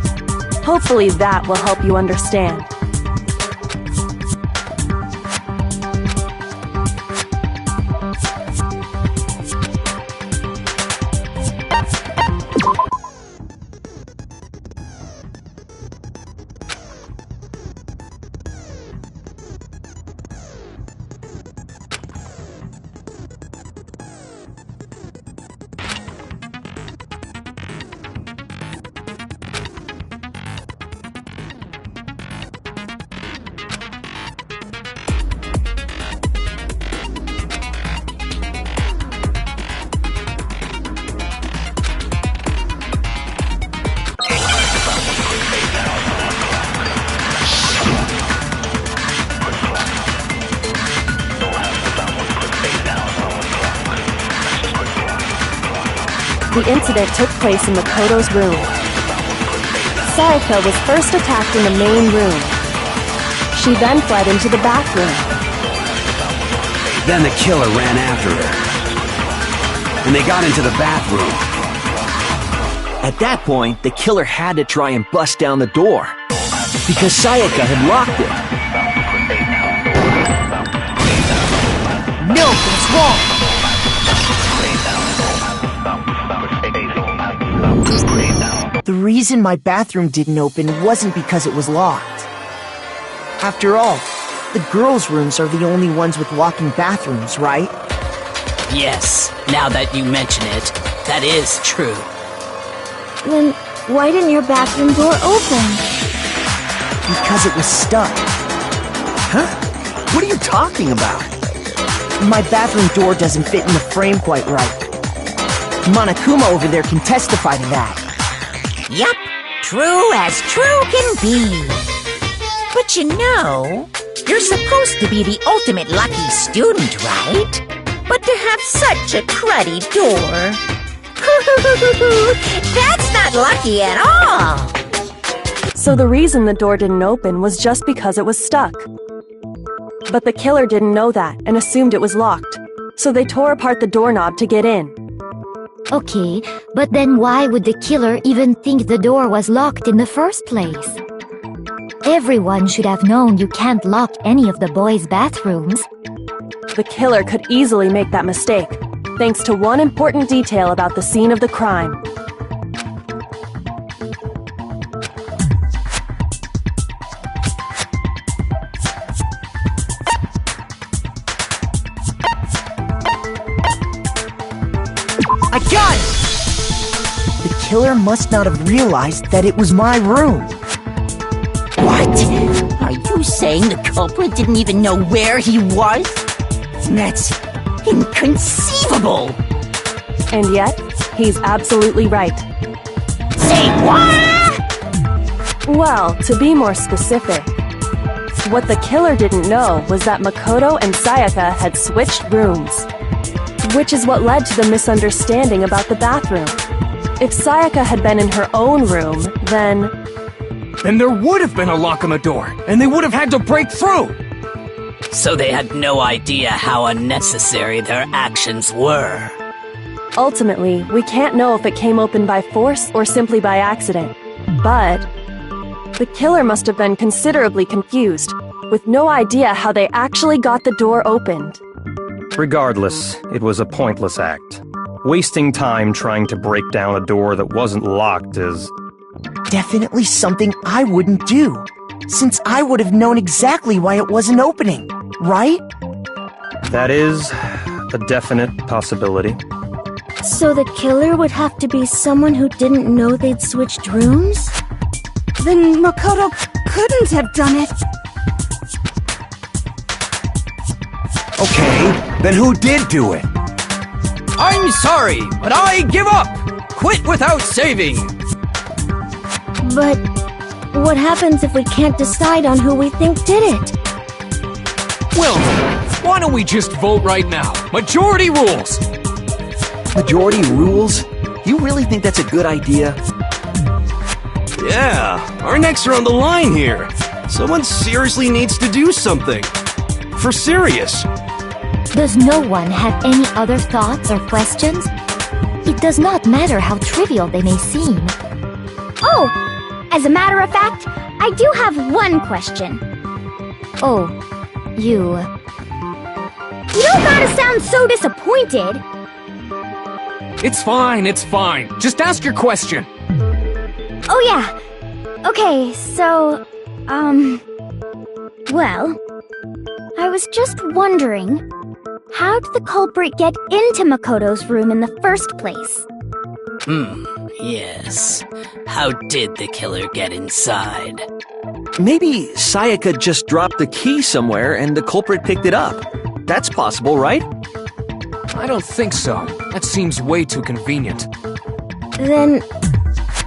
Speaker 9: Hopefully that will help you understand. The incident took place in Makoto's room. Sayaka was first attacked in the main room. She then fled into the bathroom.
Speaker 1: Then the killer ran after her. And they got into the bathroom.
Speaker 13: At that point, the killer had to try and bust down the door. Because Sayaka had locked it.
Speaker 10: No, that's wrong! The reason my bathroom didn't open wasn't because it was locked. After all, the girls' rooms are the only ones with walk-in bathrooms, right?
Speaker 7: Yes, now that you mention it, that is true.
Speaker 5: Then why didn't your bathroom door open?
Speaker 10: Because it was stuck.
Speaker 13: Huh? What are you talking about?
Speaker 10: My bathroom door doesn't fit in the frame quite right. Monokuma over there can testify to that.
Speaker 8: Yup, true as true can be. But you know, you're supposed to be the ultimate lucky student, right? But to have such a cruddy door... that's not lucky at all!
Speaker 9: So the reason the door didn't open was just because it was stuck. But the killer didn't know that and assumed it was locked. So they tore apart the doorknob to get in.
Speaker 5: Okay, but then why would the killer even think the door was locked in the first place? Everyone should have known you can't lock any of the boys' bathrooms.
Speaker 9: The killer could easily make that mistake, thanks to one important detail about the scene of the crime.
Speaker 10: I got it! The killer must not have realized that it was my room.
Speaker 8: What? Are you saying the culprit didn't even know where he was? That's inconceivable!
Speaker 9: And yet, he's absolutely right.
Speaker 8: Say what?
Speaker 9: Well, to be more specific, what the killer didn't know was that Makoto and Sayaka had switched rooms. Which is what led to the misunderstanding about the bathroom. If Sayaka had been in her own room, then
Speaker 3: there would have been a lock on the door, and they would have had to break through!
Speaker 7: So they had no idea how unnecessary their actions were.
Speaker 9: ultimately, we can't know if it came open by force or simply by accident. But the killer must have been considerably confused, with no idea how they actually got the door opened.
Speaker 6: Regardless, it was a pointless act. Wasting time trying to break down a door that wasn't locked is...
Speaker 10: definitely something I wouldn't do, since I would have known exactly why it wasn't opening, right?
Speaker 6: That is a definite possibility.
Speaker 5: So the killer would have to be someone who didn't know they'd switched rooms?
Speaker 14: Then Makoto couldn't have done it.
Speaker 1: Okay, then who did do it?
Speaker 3: I'm sorry, but I give up! Quit without saving!
Speaker 5: But what happens if we can't decide on who we think did it?
Speaker 3: Well, why don't we just vote right now? Majority rules!
Speaker 13: Majority rules? You really think that's a good idea?
Speaker 11: Yeah, our necks are on the line here. Someone seriously needs to do something. For serious.
Speaker 5: Does no one have any other thoughts or questions? It does not matter how trivial they may seem.
Speaker 12: Oh, as a matter of fact, I do have one question.
Speaker 5: Oh, you...
Speaker 12: You don't gotta sound so disappointed.
Speaker 3: It's fine, it's fine. Just ask your question.
Speaker 12: Oh yeah. Okay, so, well, I was just wondering, how did the culprit get into Makoto's room in the first place?
Speaker 7: Yes. How did the killer get inside?
Speaker 13: Maybe Sayaka just dropped the key somewhere and the culprit picked it up. That's possible, right?
Speaker 3: I don't think so. That seems way too convenient.
Speaker 5: Then...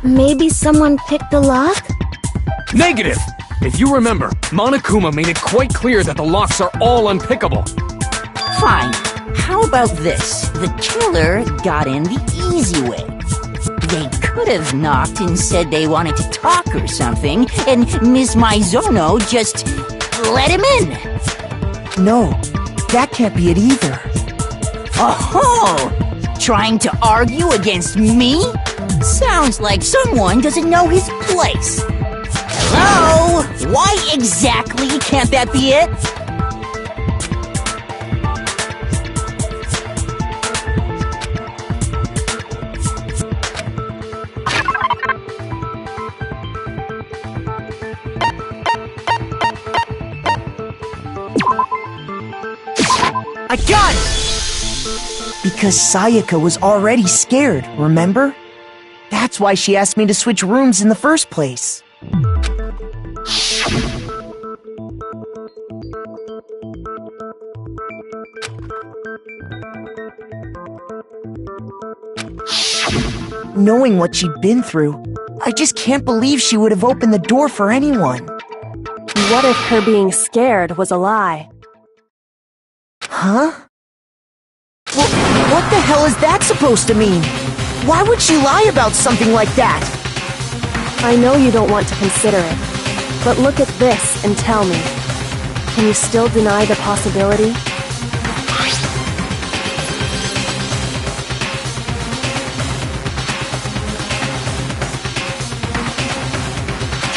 Speaker 5: maybe someone picked the lock?
Speaker 3: Negative! If you remember, Monokuma made it quite clear that the locks are all unpickable.
Speaker 8: Fine. How about this? The killer got in the easy way. They could have knocked and said they wanted to talk or something, and Miss Maizono just let him in.
Speaker 10: No, that can't be it either.
Speaker 8: Oh, trying to argue against me? Sounds like someone doesn't know his place. Hello? Why exactly can't that be it?
Speaker 10: I got it! Because Sayaka was already scared, remember? That's why she asked me to switch rooms in the first place. Knowing what she'd been through, I just can't believe she would have opened the door for anyone.
Speaker 9: What if her being scared was a lie?
Speaker 10: Huh? What the hell is that supposed to mean? Why would she lie about something like that?
Speaker 9: I know you don't want to consider it, but look at this and tell me. Can you still deny the possibility?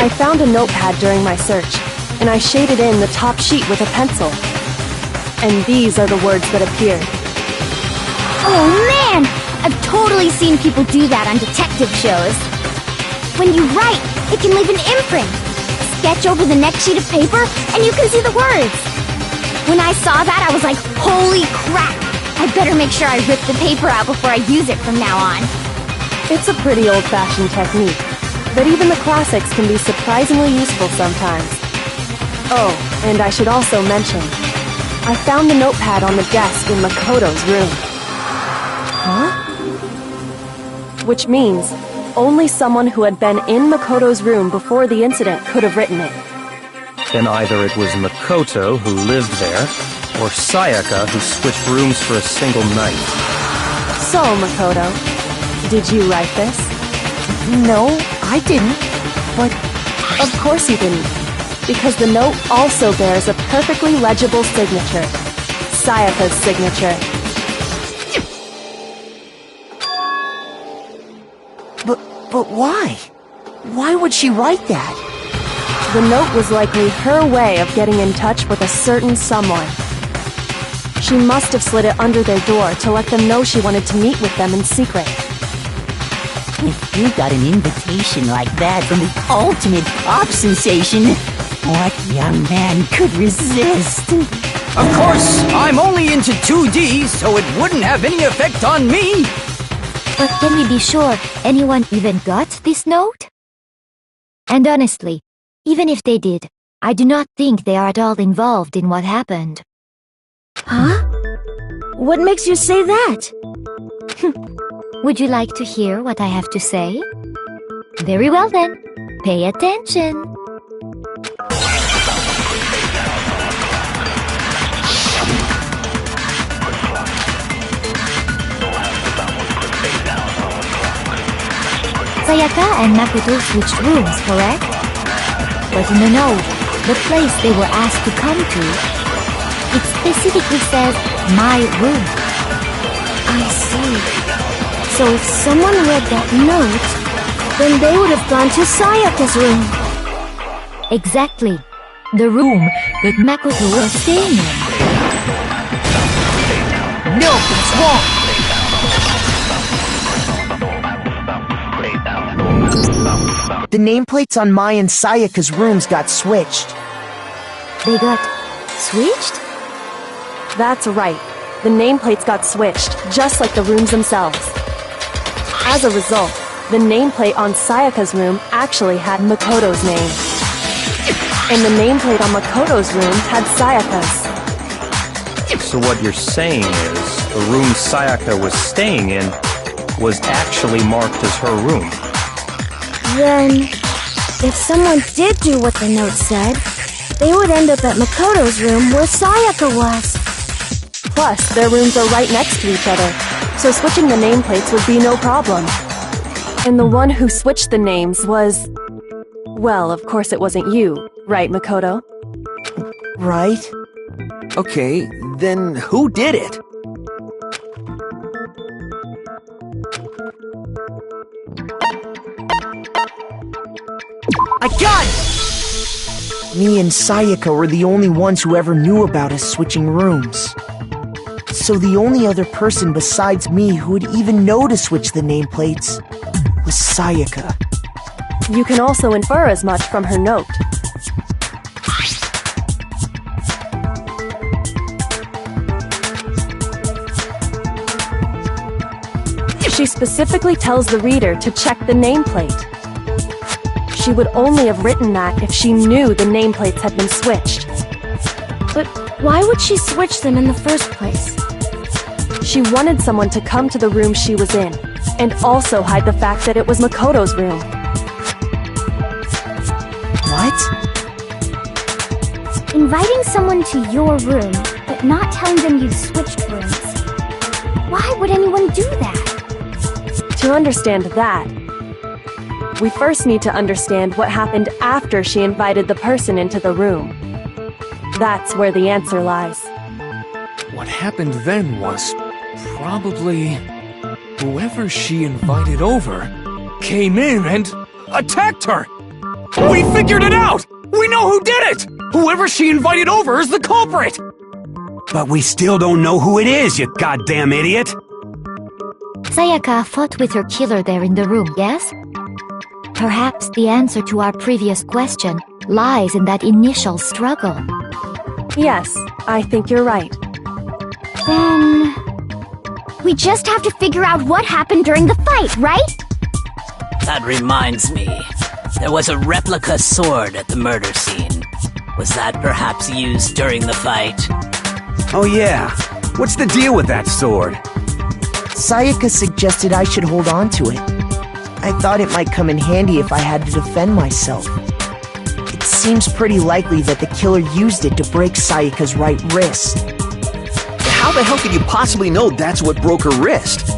Speaker 9: I found a notepad during my search, and I shaded in the top sheet with a pencil. And these are the words that appeared.
Speaker 12: Oh man! I've totally seen people do that on detective shows. When you write, it can leave an imprint. Sketch over the next sheet of paper, and you can see the words. When I saw that, I was like, holy crap! I better make sure I rip the paper out before I use it from now on.
Speaker 9: It's a pretty old-fashioned technique, but even the classics can be surprisingly useful sometimes. Oh, and I should also mention, I found the notepad on the desk in Makoto's room.
Speaker 10: Huh?
Speaker 9: Which means only someone who had been in Makoto's room before the incident could have written it.
Speaker 6: Then either it was Makoto who lived there, or Sayaka who switched rooms for a single night.
Speaker 9: So, Makoto, did you write this?
Speaker 10: No, I didn't. But
Speaker 9: of course you didn't, because the note also bears a perfectly legible signature. Sayaka's signature.
Speaker 10: But why? Why would she write that?
Speaker 9: The note was likely her way of getting in touch with a certain someone. She must have slid it under their door to let them know she wanted to meet with them in secret.
Speaker 4: If you got an invitation like that from the ultimate pop sensation, what young man could resist?
Speaker 3: Of course, I'm only into 2D, so it wouldn't have any effect on me.
Speaker 5: But can we be sure anyone even got this note? And honestly, even if they did, I do not think they are at all involved in what happened.
Speaker 12: Huh? What makes you say that?
Speaker 5: Would you like to hear what I have to say? Very well then, pay attention. Sayaka and Makoto switched rooms, correct? But in the note, the place they were asked to come to, it specifically says, my room.
Speaker 12: I see. So if someone read that note, then they would have gone to Sayaka's room.
Speaker 5: Exactly. The room that Makoto was staying in.
Speaker 10: No, it's wrong! The nameplates on Mai and Sayaka's rooms got switched.
Speaker 5: They got switched?
Speaker 9: That's right. The nameplates got switched, just like the rooms themselves. As a result, the nameplate on Sayaka's room actually had Makoto's name. And the nameplate on Makoto's room had Sayaka's.
Speaker 6: So what you're saying is, the room Sayaka was staying in was actually marked as her room.
Speaker 12: Then, if someone did do what the note said, they would end up at Makoto's room where Sayaka was.
Speaker 9: Plus, their rooms are right next to each other, so switching the nameplates would be no problem. And the one who switched the names was... Well, of course it wasn't you, right, Makoto?
Speaker 13: Right. Okay, then who did it?
Speaker 10: I got it! Me and Sayaka were the only ones who ever knew about us switching rooms. So the only other person besides me who would even know to switch the nameplates was Sayaka.
Speaker 9: You can also infer as much from her note. She specifically tells the reader to check the nameplate. She would only have written that if she knew the nameplates had been switched.
Speaker 5: But why would she switch them in the first place?
Speaker 9: She wanted someone to come to the room she was in, and also hide the fact that it was Makoto's room.
Speaker 10: What?
Speaker 12: Inviting someone to your room, but not telling them you've switched rooms. Why would anyone do that?
Speaker 9: To understand that, we first need to understand what happened after she invited the person into the room. That's where the answer lies.
Speaker 3: What happened then was probably whoever she invited over came in and attacked her. We figured it out! We know who did it! Whoever she invited over is the culprit!
Speaker 1: But we still don't know who it is, you goddamn idiot!
Speaker 5: Sayaka fought with her killer there in the room, yes? Perhaps the answer to our previous question lies in that initial struggle.
Speaker 9: Yes, I think you're right.
Speaker 12: Then... we just have to figure out what happened during the fight, right?
Speaker 7: That reminds me. There was a replica sword at the murder scene. Was that perhaps used during the fight?
Speaker 1: Oh yeah. What's the deal with that sword?
Speaker 10: Sayaka suggested I should hold on to it. I thought it might come in handy if I had to defend myself. It seems pretty likely that the killer used it to break Sayaka's right wrist.
Speaker 13: How the hell could you possibly know that's what broke her wrist?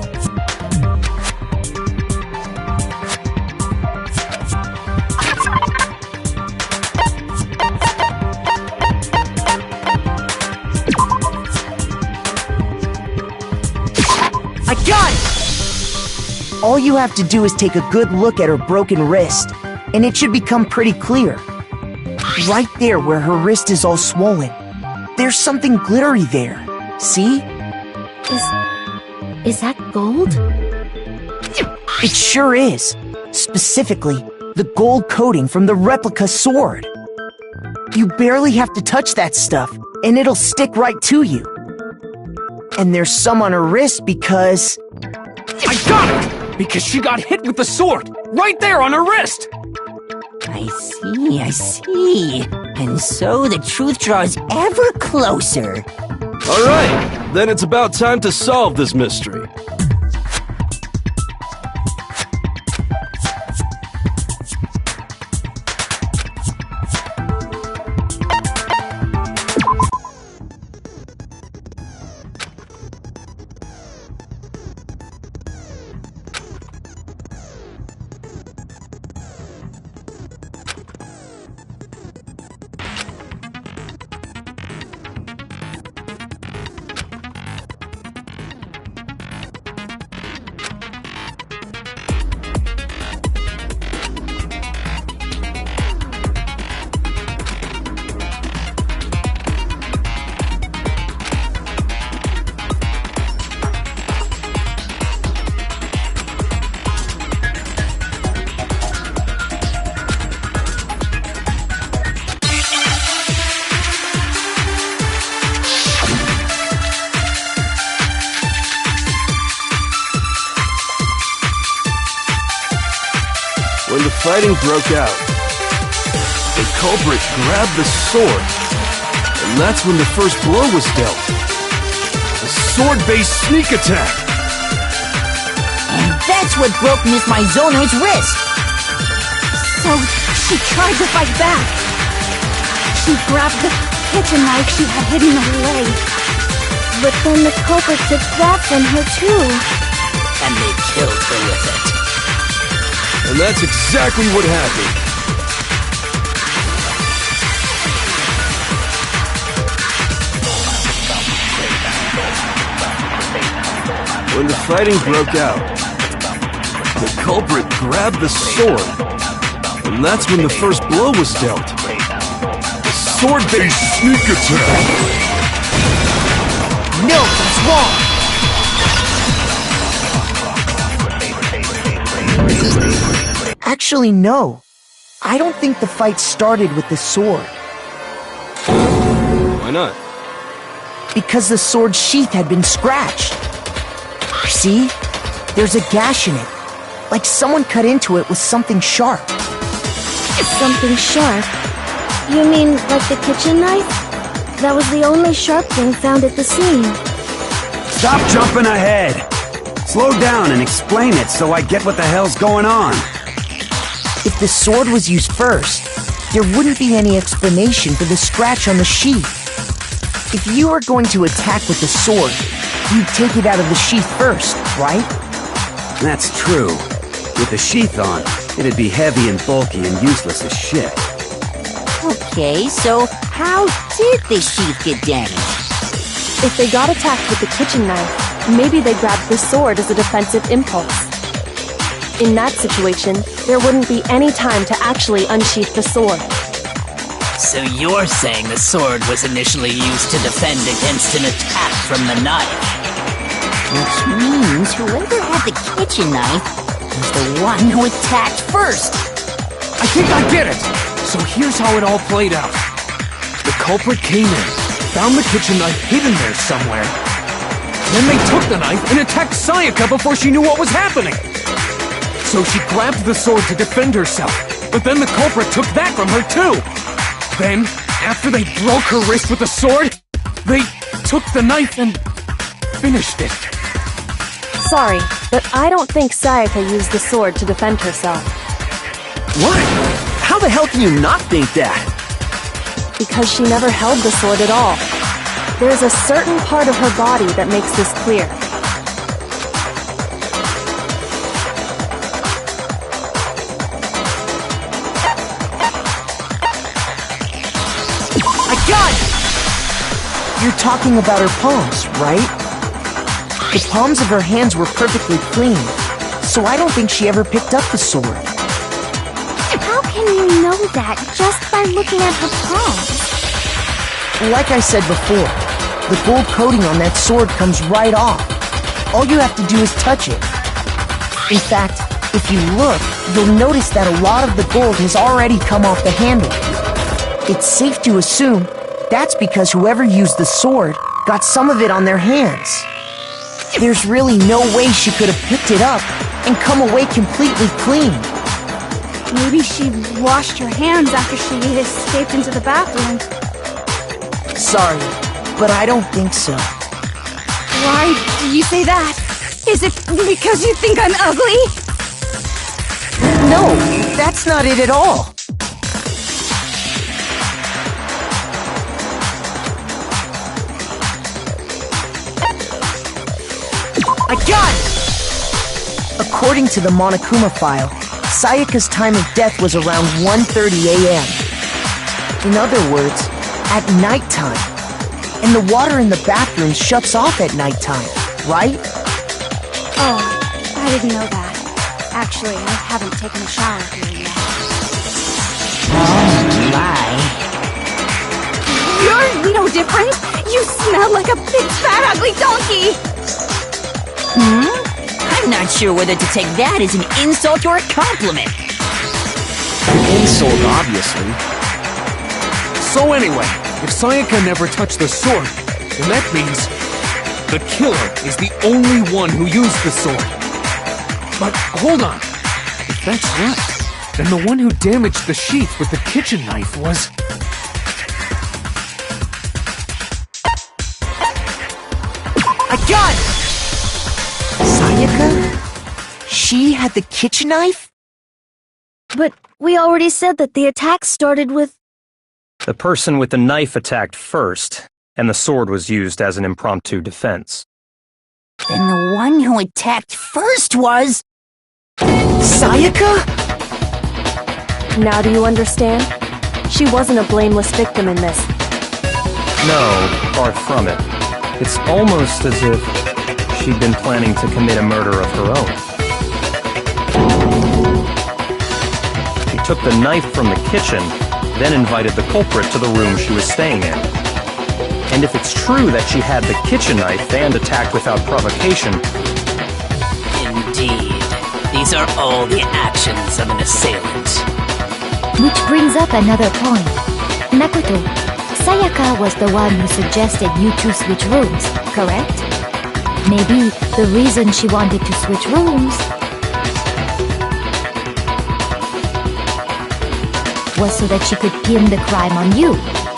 Speaker 10: I got it! All you have to do is take a good look at her broken wrist, and it should become pretty clear. Right there where her wrist is all swollen, there's something glittery there. See?
Speaker 5: Is that gold?
Speaker 10: It sure is. Specifically, the gold coating from the replica sword. You barely have to touch that stuff, and it'll stick right to you. And there's some on her wrist because...
Speaker 3: I got it! Because she got hit with the sword! Right there on her wrist!
Speaker 8: I see. And so the truth draws ever closer.
Speaker 11: Alright, then it's about time to solve this mystery. When the fighting broke out, the culprit grabbed the sword, and that's when the first blow was dealt. A sword-based sneak attack!
Speaker 8: And that's what broke Miss Maizono's wrist.
Speaker 12: So, she tried to fight back. She grabbed the kitchen knife she had hidden away.
Speaker 5: But then the culprit took that from her too.
Speaker 7: And they killed her with it.
Speaker 11: And that's exactly what happened. When the fighting broke out, the culprit grabbed the sword, and that's when the first blow was dealt. A sword-based sneak attack!
Speaker 10: No, that's wrong! Actually, no. I don't think the fight started with the sword.
Speaker 11: Why not?
Speaker 10: Because the sword's sheath had been scratched. See? There's a gash in it, like someone cut into it with something sharp.
Speaker 5: Something sharp? You mean like the kitchen knife? That was the only sharp thing found at the scene.
Speaker 1: Stop jumping ahead! Slow down and explain it so I get what the hell's going on.
Speaker 10: If the sword was used first, there wouldn't be any explanation for the scratch on the sheath. If you were going to attack with the sword, you'd take it out of the sheath first, right?
Speaker 1: That's true. With the sheath on, it'd be heavy and bulky and useless as shit.
Speaker 4: Okay, so how did the sheath get damaged?
Speaker 9: If they got attacked with the kitchen knife, maybe they grabbed the sword as a defensive impulse. In that situation, there wouldn't be any time to actually unsheath the sword.
Speaker 7: So you're saying the sword was initially used to defend against an attack from the knife?
Speaker 4: Which means whoever had the kitchen knife was the one who attacked first.
Speaker 3: I think I get it! So here's how it all played out. The culprit came in, found the kitchen knife hidden there somewhere. Then they took the knife and attacked Sayaka before she knew what was happening. So she grabbed the sword to defend herself, but then the culprit took that from her too. Then, after they broke her wrist with the sword, they took the knife and finished it.
Speaker 9: Sorry, but I don't think Sayaka used the sword to defend herself.
Speaker 13: What? How the hell can you not think that?
Speaker 9: Because she never held the sword at all. There's a certain part of her body that makes this clear.
Speaker 10: I got it! You're talking about her palms, right? The palms of her hands were perfectly clean, so I don't think she ever picked up the sword.
Speaker 12: How can you know that just by looking at her palms?
Speaker 10: Like I said before, the gold coating on that sword comes right off. All you have to do is touch it. In fact, if you look, you'll notice that a lot of the gold has already come off the handle. It's safe to assume that's because whoever used the sword got some of it on their hands. There's really no way she could have picked it up and come away completely clean.
Speaker 14: Maybe she washed her hands after she escaped into the bathroom.
Speaker 10: Sorry, but I don't think so.
Speaker 14: Why do you say that? Is it because you think I'm ugly?
Speaker 10: No, that's not it at all. I got it! According to the Monokuma file, Sayaka's time of death was around 1:30 a.m. In other words, at nighttime. And the water in the bathroom shuts off at nighttime, right?
Speaker 14: Oh, I didn't know that. Actually, I haven't taken a shower here yet.
Speaker 4: Oh my.
Speaker 14: You're no different! You smell like a big fat ugly donkey!
Speaker 4: I'm not sure whether to take that as an insult or a compliment.
Speaker 13: Insult, obviously.
Speaker 3: So anyway, if Sayaka never touched the sword, then that means the killer is the only one who used the sword. But hold on. If that's right, then the one who damaged the sheath with the kitchen knife was...
Speaker 10: I got it! Sayaka? She had the kitchen knife?
Speaker 5: But we already said that the attack started with...
Speaker 6: The person with the knife attacked first, and the sword was used as an impromptu defense.
Speaker 4: Then the one who attacked first was...
Speaker 10: Sayaka?
Speaker 9: Now do you understand? She wasn't a blameless victim in this.
Speaker 6: No, far from it. It's almost as if she'd been planning to commit a murder of her own. She took the knife from the kitchen, then invited the culprit to the room she was staying in. And if it's true that she had the kitchen knife and attacked without provocation...
Speaker 7: Indeed. These are all the actions of an assailant.
Speaker 5: Which brings up another point. Makoto, Sayaka was the one who suggested you two switch rooms, correct? Maybe the reason she wanted to switch rooms was so that she could pin the crime on you.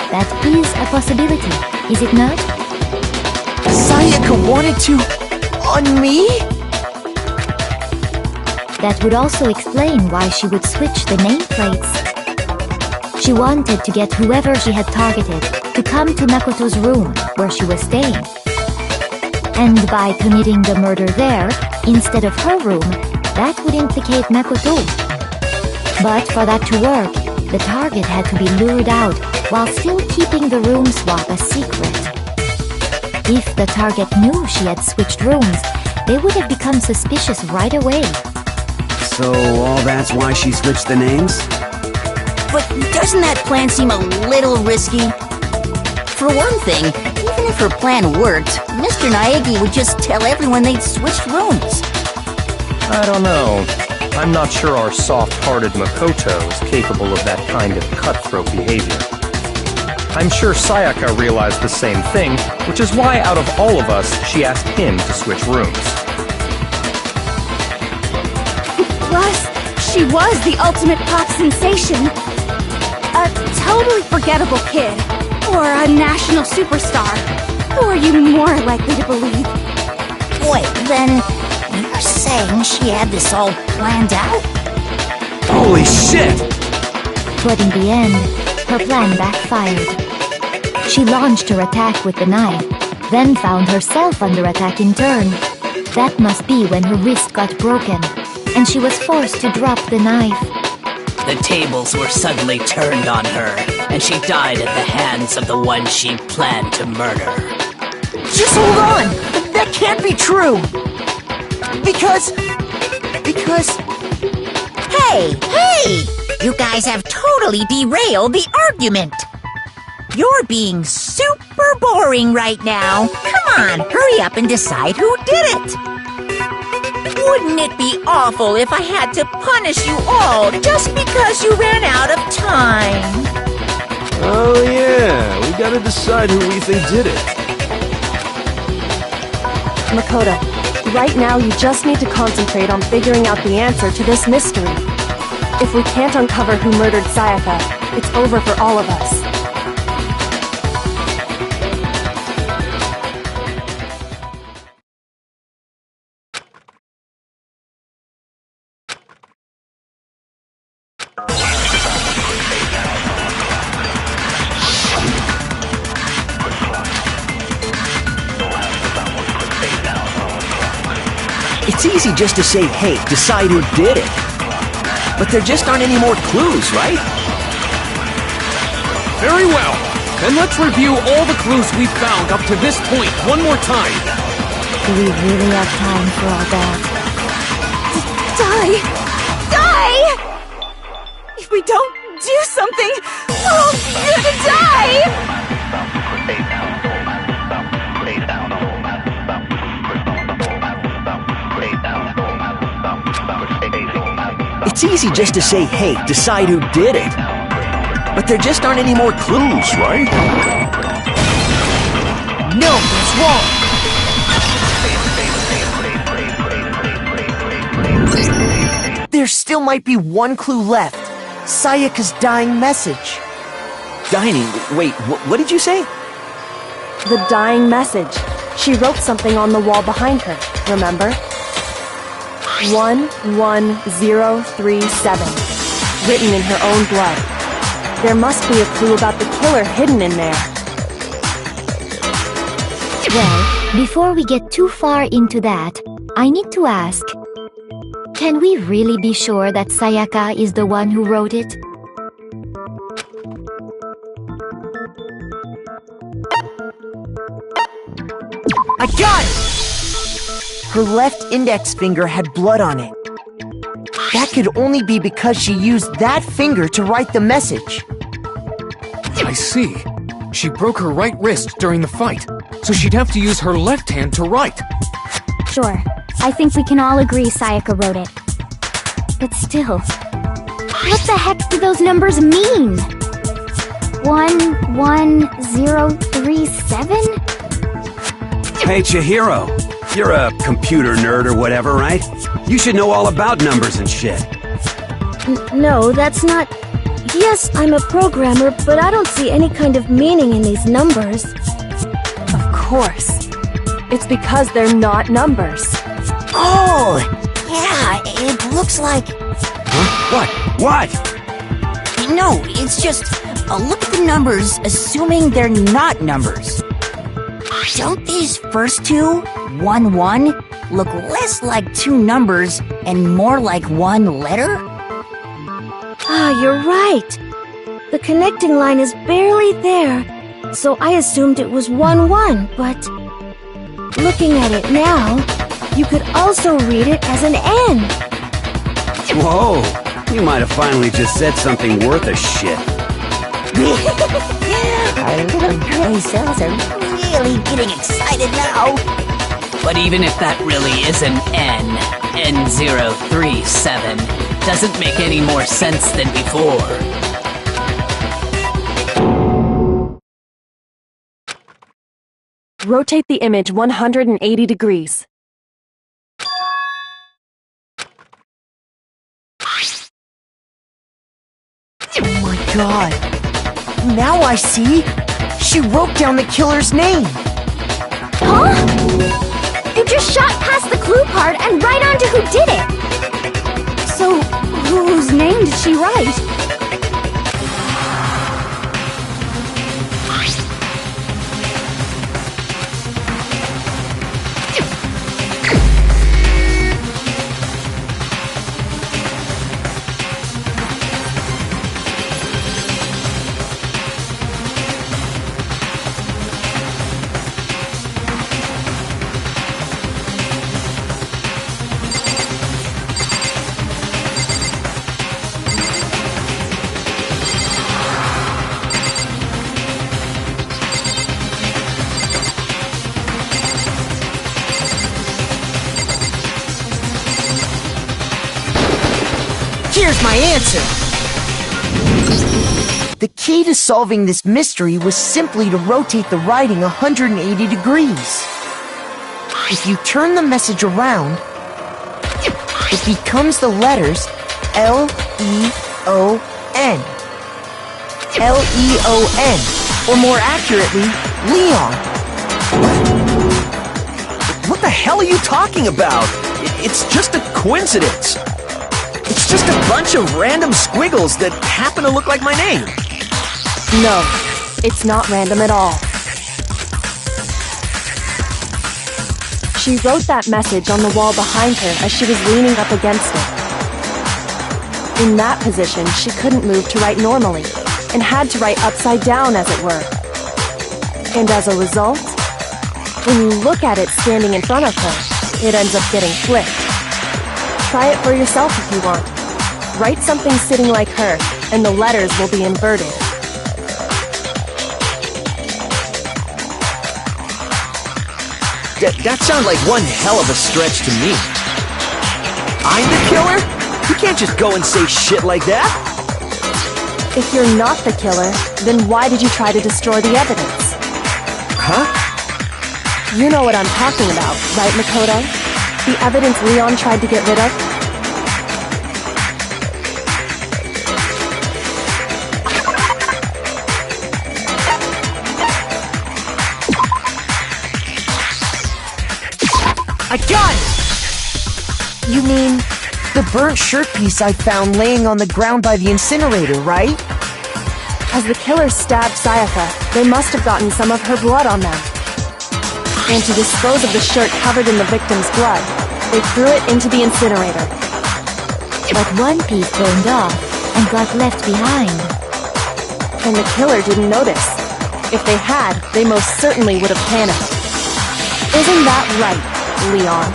Speaker 5: That is a possibility, is it not?
Speaker 10: Sayaka wanted to... on me?
Speaker 5: That would also explain why she would switch the nameplates. She wanted to get whoever she had targeted to come to Makoto's room where she was staying. And by committing the murder there, instead of her room, that would implicate Makoto. But for that to work, the target had to be lured out while still keeping the room swap a secret. If the target knew she had switched rooms, they would have become suspicious right away.
Speaker 1: So all that's why she switched the names?
Speaker 8: But doesn't that plan seem a little risky? For one thing, even if her plan worked, Mr. Naegi would just tell everyone they'd switched rooms.
Speaker 6: I don't know. I'm not sure our soft-hearted Makoto is capable of that kind of cutthroat behavior. I'm sure Sayaka realized the same thing, which is why out of all of us, she asked him to switch rooms.
Speaker 14: Plus, she was the ultimate pop sensation. A totally forgettable kid. Or a national superstar. Who are you more likely to believe?
Speaker 8: Wait, then you're saying she had this all planned out?
Speaker 1: Holy shit!
Speaker 5: But in the end, her plan backfired. She launched her attack with the knife, then found herself under attack in turn. That must be when her wrist got broken, and she was forced to drop the knife.
Speaker 7: The tables were suddenly turned on her, and she died at the hands of the one she planned to murder.
Speaker 10: Just hold on! That can't be true! Because...
Speaker 8: Hey! You guys have totally derailed the argument! You're being super boring right now. Come on, hurry up and decide who did it! Wouldn't it be awful if I had to punish you all just because you ran out of time?
Speaker 11: Oh yeah, we gotta decide who we think did it.
Speaker 9: Makoto, right now you just need to concentrate on figuring out the answer to this mystery. If we can't uncover who murdered Sayaka, it's over for all of us.
Speaker 13: It's easy just to say, hey, decide who did it. But there just aren't any more clues, right?
Speaker 3: Very well. Then let's review all the clues we've found up to this point one more time.
Speaker 5: Do we really have time for all that?
Speaker 14: Die! Die! If we don't do something, we're all gonna die!
Speaker 13: It's easy just to say, hey, decide who did it. But there just aren't any more clues, right?
Speaker 10: no, that's wrong! There still might be one clue left. Sayaka's dying message.
Speaker 13: Dining? Wait, what did you say?
Speaker 9: The dying message. She wrote something on the wall behind her, remember? 11037, written in her own blood. There must be a clue about the killer hidden in there.
Speaker 5: Well, before we get too far into that, I need to ask, can we really be sure that Sayaka is the one who wrote it?
Speaker 10: I got it! Her left index finger had blood on it. That could only be because she used that finger to write the message.
Speaker 3: I see. She broke her right wrist during the fight, so she'd have to use her left hand to write.
Speaker 12: Sure. I think we can all agree Sayaka wrote it. But still, what the heck do those numbers mean? 11037?
Speaker 1: Hey, Chihiro. You're a computer nerd or whatever, right? You should know all about numbers and shit.
Speaker 5: No, that's not... Yes, I'm a programmer, but I don't see any kind of meaning in these numbers.
Speaker 9: Of course. It's because they're not numbers.
Speaker 8: Oh, yeah, it looks like...
Speaker 1: Huh? What?
Speaker 8: No, it's just... look at the numbers, assuming they're not numbers. Don't these first two, 1, 1, look less like two numbers and more like one letter?
Speaker 5: Ah, you're right. The connecting line is barely there, so I assumed it was 1, 1, but... Looking at it now, you could also read it as an N.
Speaker 1: Whoa, you might have finally just said something worth a shit.
Speaker 8: Our little gray cells are really getting excited now.
Speaker 7: But even if that really is an N037, doesn't make any more sense than before.
Speaker 9: Rotate the image 180 degrees.
Speaker 10: Oh my god. Now I see. She wrote down the killer's name.
Speaker 12: Huh? You just shot past the clue part and right onto who did it!
Speaker 14: So, whose name did she write?
Speaker 10: Here's my answer! The key to solving this mystery was simply to rotate the writing 180 degrees. If you turn the message around, it becomes the letters L-E-O-N. L-E-O-N, or more accurately, Leon.
Speaker 13: What the hell are you talking about? It's just a coincidence. It's just a bunch of random squiggles that happen to look like my name.
Speaker 9: No, it's not random at all. She wrote that message on the wall behind her as she was leaning up against it. In that position, she couldn't move to write normally, and had to write upside down, as it were. And as a result, when you look at it standing in front of her, it ends up getting flipped. Try it for yourself if you want. Write something sitting like her, and the letters will be inverted.
Speaker 13: That sounds like one hell of a stretch to me. I'm the killer? You can't just go and say shit like that.
Speaker 9: If you're not the killer, then why did you try to destroy the evidence?
Speaker 13: Huh?
Speaker 9: You know what I'm talking about, right, Makoto? The evidence Leon tried to get rid of?
Speaker 10: I got it! You mean the burnt shirt piece I found laying on the ground by the incinerator, right?
Speaker 9: As the killers stabbed Sayaka, they must have gotten some of her blood on them. And to dispose of the shirt covered in the victim's blood, they threw it into the incinerator.
Speaker 5: But one piece burned off and got left behind.
Speaker 9: And the killer didn't notice. If they had, they most certainly would have panicked. Isn't that right, Leon?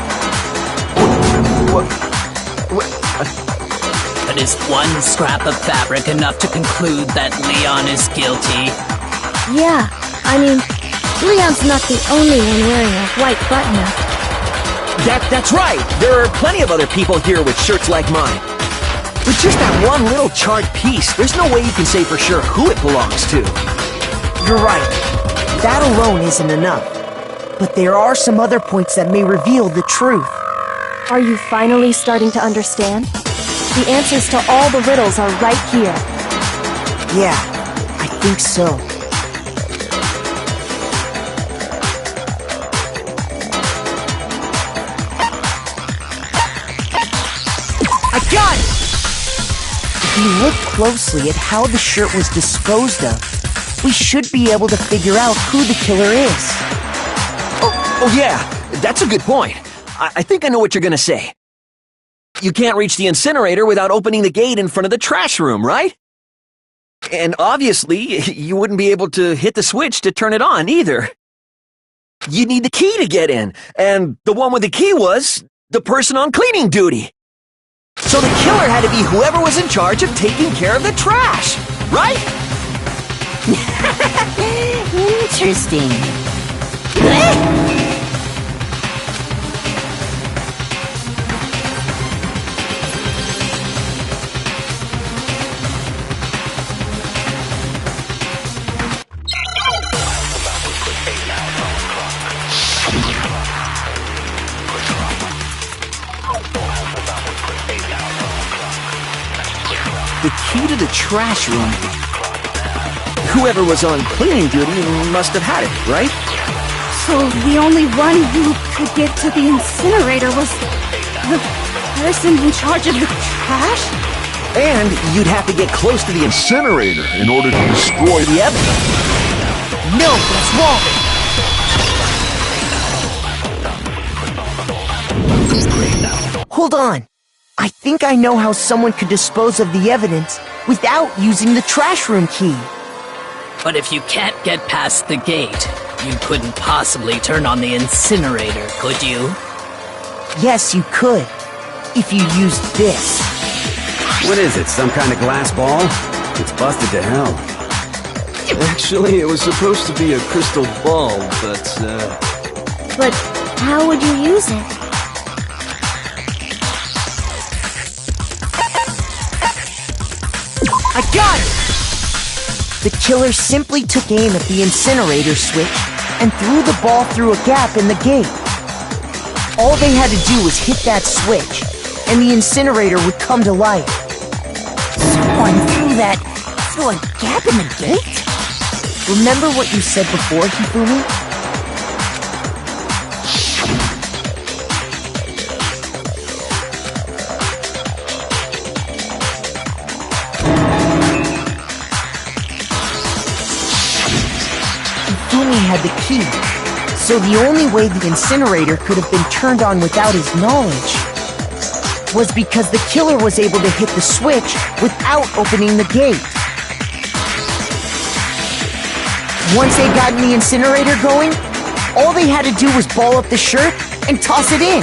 Speaker 7: But is one scrap of fabric enough to conclude that Leon is guilty?
Speaker 5: Yeah, I mean, Leon's not the only one wearing a white button-up.
Speaker 13: That's right! There are plenty of other people here with shirts like mine. With just that one little charred piece, there's no way you can say for sure who it belongs to.
Speaker 10: You're right. That alone isn't enough. But there are some other points that may reveal the truth.
Speaker 9: Are you finally starting to understand? The answers to all the riddles are right here.
Speaker 10: Yeah, I think so. I got it! If you look closely at how the shirt was disposed of, we should be able to figure out who the killer is.
Speaker 13: Oh yeah, that's a good point. I think I know what you're gonna say. You can't reach the incinerator without opening the gate in front of the trash room, right? And obviously, you wouldn't be able to hit the switch to turn it on either. You need the key to get in, and the one with the key was the person on cleaning duty. So the killer had to be whoever was in charge of taking care of the trash, right?
Speaker 8: Interesting.
Speaker 13: The key to the trash room. Whoever was on cleaning duty must have had it, right?
Speaker 14: So the only one who could get to the incinerator was the person in charge of the trash?
Speaker 13: And you'd have to get close to the incinerator in order to destroy the evidence.
Speaker 10: No, that's wrong! Hold on. I think I know how someone could dispose of the evidence without using the trash room key.
Speaker 7: But if you can't get past the gate, you couldn't possibly turn on the incinerator, could you?
Speaker 10: Yes, you could. If you used this.
Speaker 1: What is it, some kind of glass ball? It's busted to hell.
Speaker 11: Actually, it was supposed to be a crystal ball, but,
Speaker 12: But how would you use it?
Speaker 10: I got it! The killer simply took aim at the incinerator switch and threw the ball through a gap in the gate. All they had to do was hit that switch, and the incinerator would come to life.
Speaker 8: Someone threw a gap in the gate?
Speaker 10: Remember what you said before, Hifumi? Hifumi had the key, so the only way the incinerator could have been turned on without his knowledge was because the killer was able to hit the switch without opening the gate. Once they got the incinerator going, all they had to do was ball up the shirt and toss it in.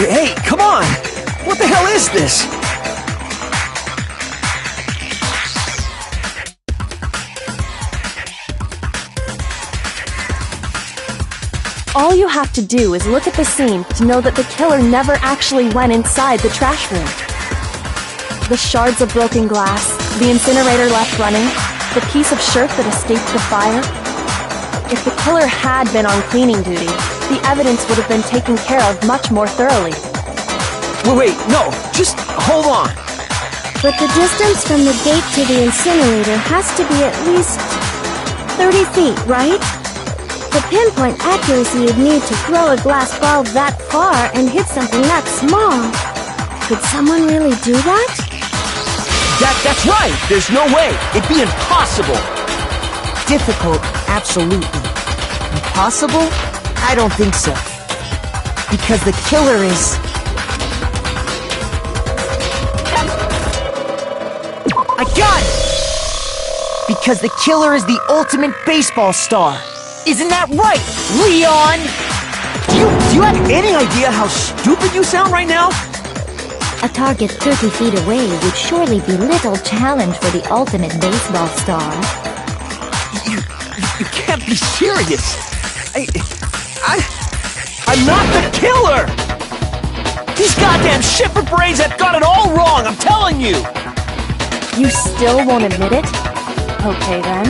Speaker 13: Hey, come on! What the hell is this?
Speaker 9: All you have to do is look at the scene to know that the killer never actually went inside the trash room. The shards of broken glass, the incinerator left running, the piece of shirt that escaped the fire. If the killer had been on cleaning duty, the evidence would have been taken care of much more thoroughly.
Speaker 13: Wait, no, just hold on.
Speaker 12: But the distance from the gate to the incinerator has to be at least 30 feet, right? The pinpoint accuracy you'd need to throw a glass ball that far and hit something that small. Could someone really do that?
Speaker 13: That's right! There's no way! It'd be impossible!
Speaker 10: Difficult, absolutely. Impossible? I don't think so. Because the killer is... I got it! Because the killer is the ultimate baseball star. Isn't that right, Leon?
Speaker 13: Do you have any idea how stupid you sound right now?
Speaker 12: A target 30 feet away would surely be little challenge for the ultimate baseball star.
Speaker 13: You can't be serious. I'm not the killer! These goddamn shipper brains have got it all wrong, I'm telling you!
Speaker 9: You still won't admit it? Okay then.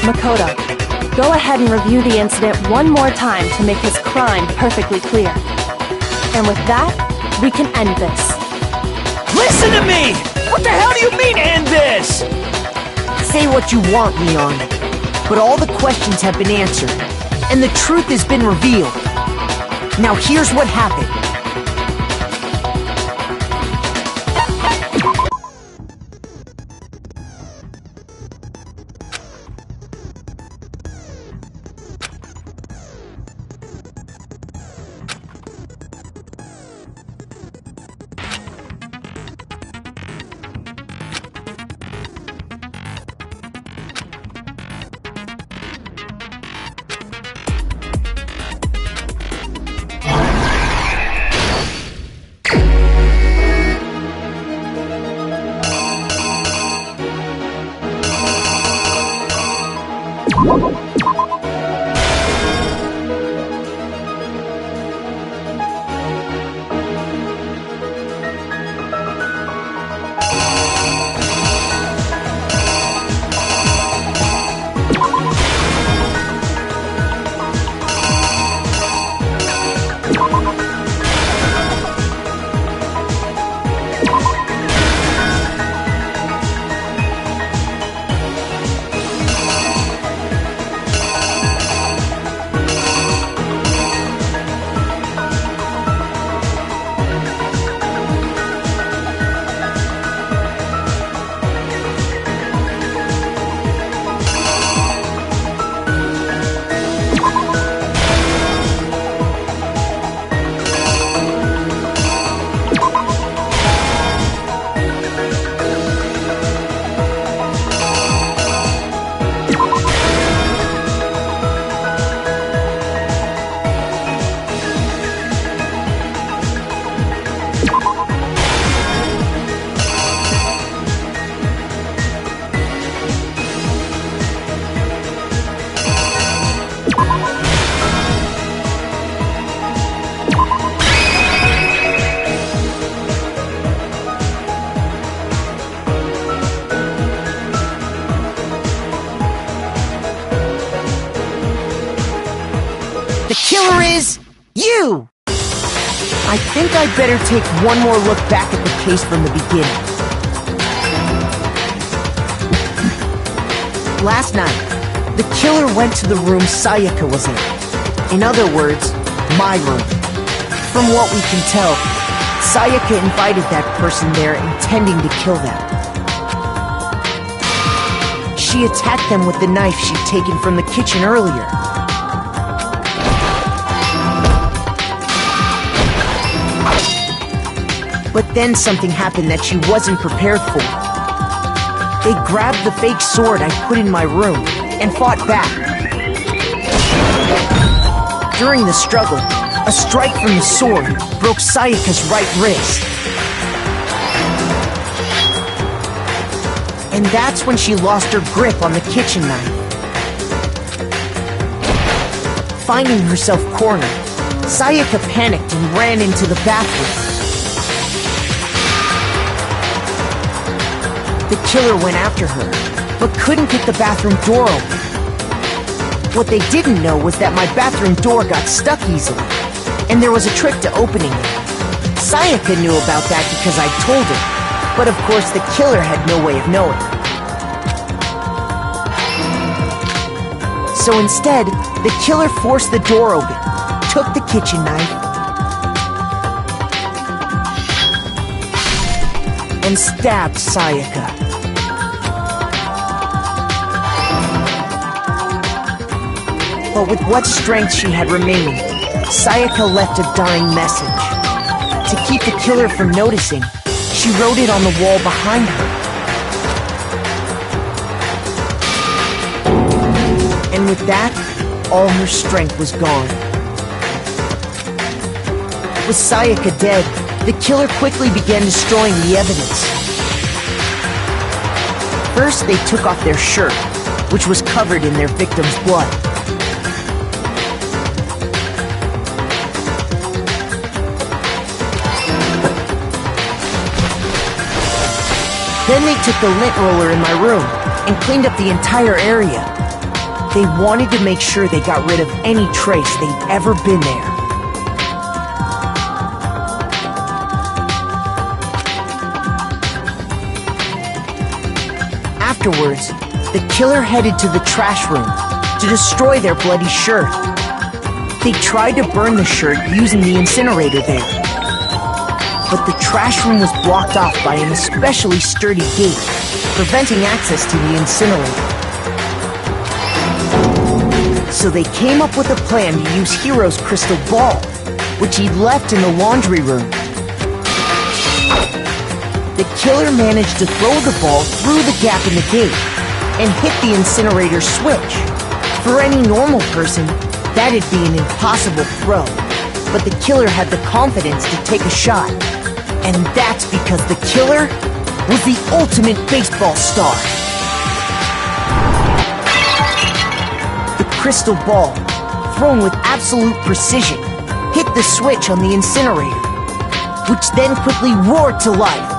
Speaker 9: Makoto, go ahead and review the incident one more time to make his crime perfectly clear. And with that, we can end this.
Speaker 10: Listen to me! What the hell do you mean, end this? Say what you want, Leon, but all the questions have been answered, and the truth has been revealed. Now here's what happened. The killer is you! I think I'd better take one more look back at the case from the beginning. Last night, the killer went to the room Sayaka was in. In other words, my room. From what we can tell, Sayaka invited that person there intending to kill them. She attacked them with the knife she'd taken from the kitchen earlier. But then something happened that she wasn't prepared for. They grabbed the fake sword I put in my room and fought back. During the struggle, a strike from the sword broke Sayaka's right wrist. And that's when she lost her grip on the kitchen knife. Finding herself cornered, Sayaka panicked and ran into the bathroom. The killer went after her, but couldn't get the bathroom door open. What they didn't know was that my bathroom door got stuck easily, and there was a trick to opening it. Sayaka knew about that because I told her, but of course the killer had no way of knowing. So instead, the killer forced the door open, took the kitchen knife, and stabbed Sayaka. But with what strength she had remaining, Sayaka left a dying message. To keep the killer from noticing, she wrote it on the wall behind her. And with that, all her strength was gone. With Sayaka dead, the killer quickly began destroying the evidence. First, they took off their shirt, which was covered in their victim's blood. Then they took the lint roller in my room and cleaned up the entire area. They wanted to make sure they got rid of any trace they'd ever been there. Afterwards, the killer headed to the trash room to destroy their bloody shirt. They tried to burn the shirt using the incinerator there. But the trash room was blocked off by an especially sturdy gate, preventing access to the incinerator. So they came up with a plan to use Hero's crystal ball, which he'd left in the laundry room. The killer managed to throw the ball through the gap in the gate and hit the incinerator switch. For any normal person, that'd be an impossible throw, but the killer had the confidence to take a shot. And that's because the killer was the ultimate baseball star. The crystal ball, thrown with absolute precision, hit the switch on the incinerator, which then quickly roared to life.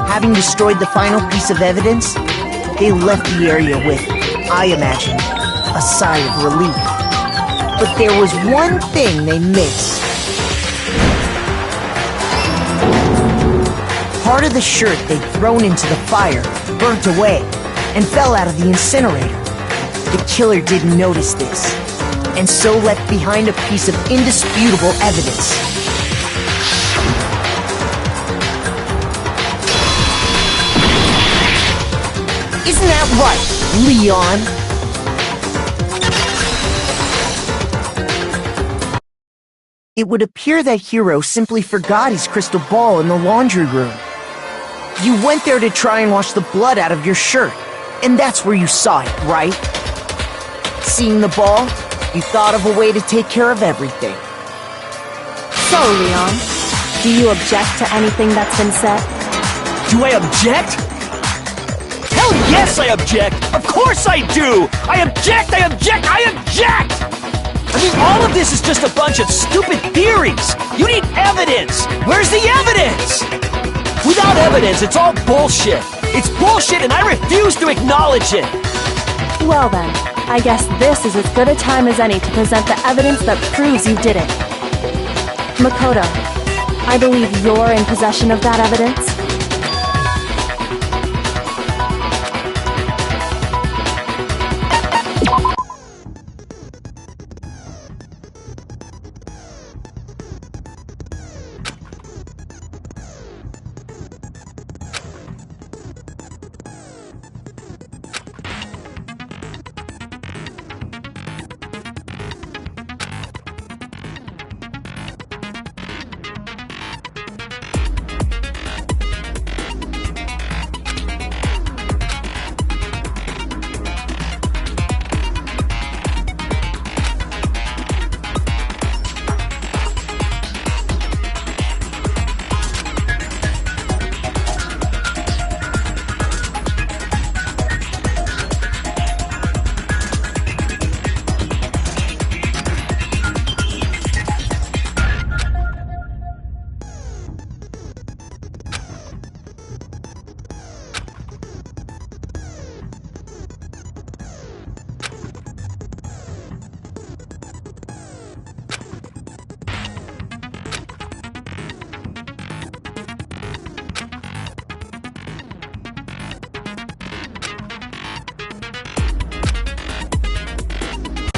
Speaker 10: Having destroyed the final piece of evidence, they left the area with, I imagine, a sigh of relief. But there was one thing they missed. Part of the shirt they'd thrown into the fire burnt away and fell out of the incinerator. The killer didn't notice this, and so left behind a piece of indisputable evidence. Isn't that right, Leon? It would appear that Hero simply forgot his crystal ball in the laundry room. You went there to try and wash the blood out of your shirt, and that's where you saw it, right? Seeing the ball, you thought of a way to take care of everything.
Speaker 9: So, Leon, do you object to anything that's been said?
Speaker 13: Do I object? Hell yes, I object! Of course I do! I object! I object! I object! I mean, all of this is just a bunch of stupid theories! You need evidence! Where's the evidence? Without evidence, it's all bullshit! It's bullshit and I refuse to acknowledge it!
Speaker 9: Well then, I guess this is as good a time as any to present the evidence that proves you did it. Makoto, I believe you're in possession of that evidence?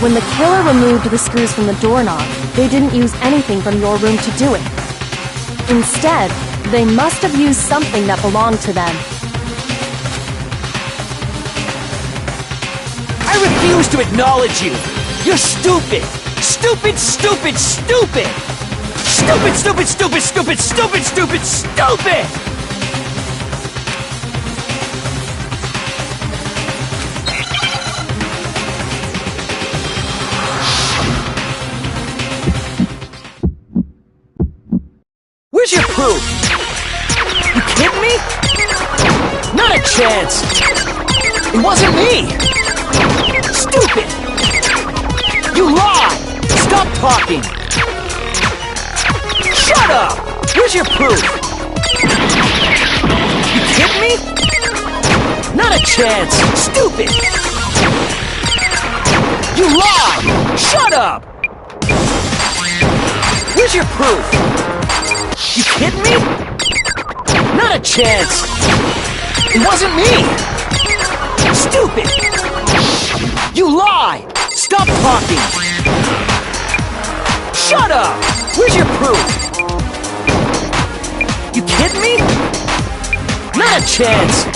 Speaker 9: When the killer removed the screws from the doorknob, they didn't use anything from your room to do it. Instead, they must have used something that belonged to them.
Speaker 13: I refuse to acknowledge you! You're stupid! Stupid, stupid, stupid! Stupid, stupid, stupid, stupid, stupid, stupid, stupid! Where's your proof? You kidding me? Not a chance! It wasn't me! Stupid! You lied! Stop talking! Shut up! You're Where's your proof? You kidding me? Not a chance! Stupid! You lie! Shut up! Where's your proof? You kidding me? Not a chance! It wasn't me! Stupid! You lie! Stop talking! Shut up! Where's your proof? You kidding me? Not a chance!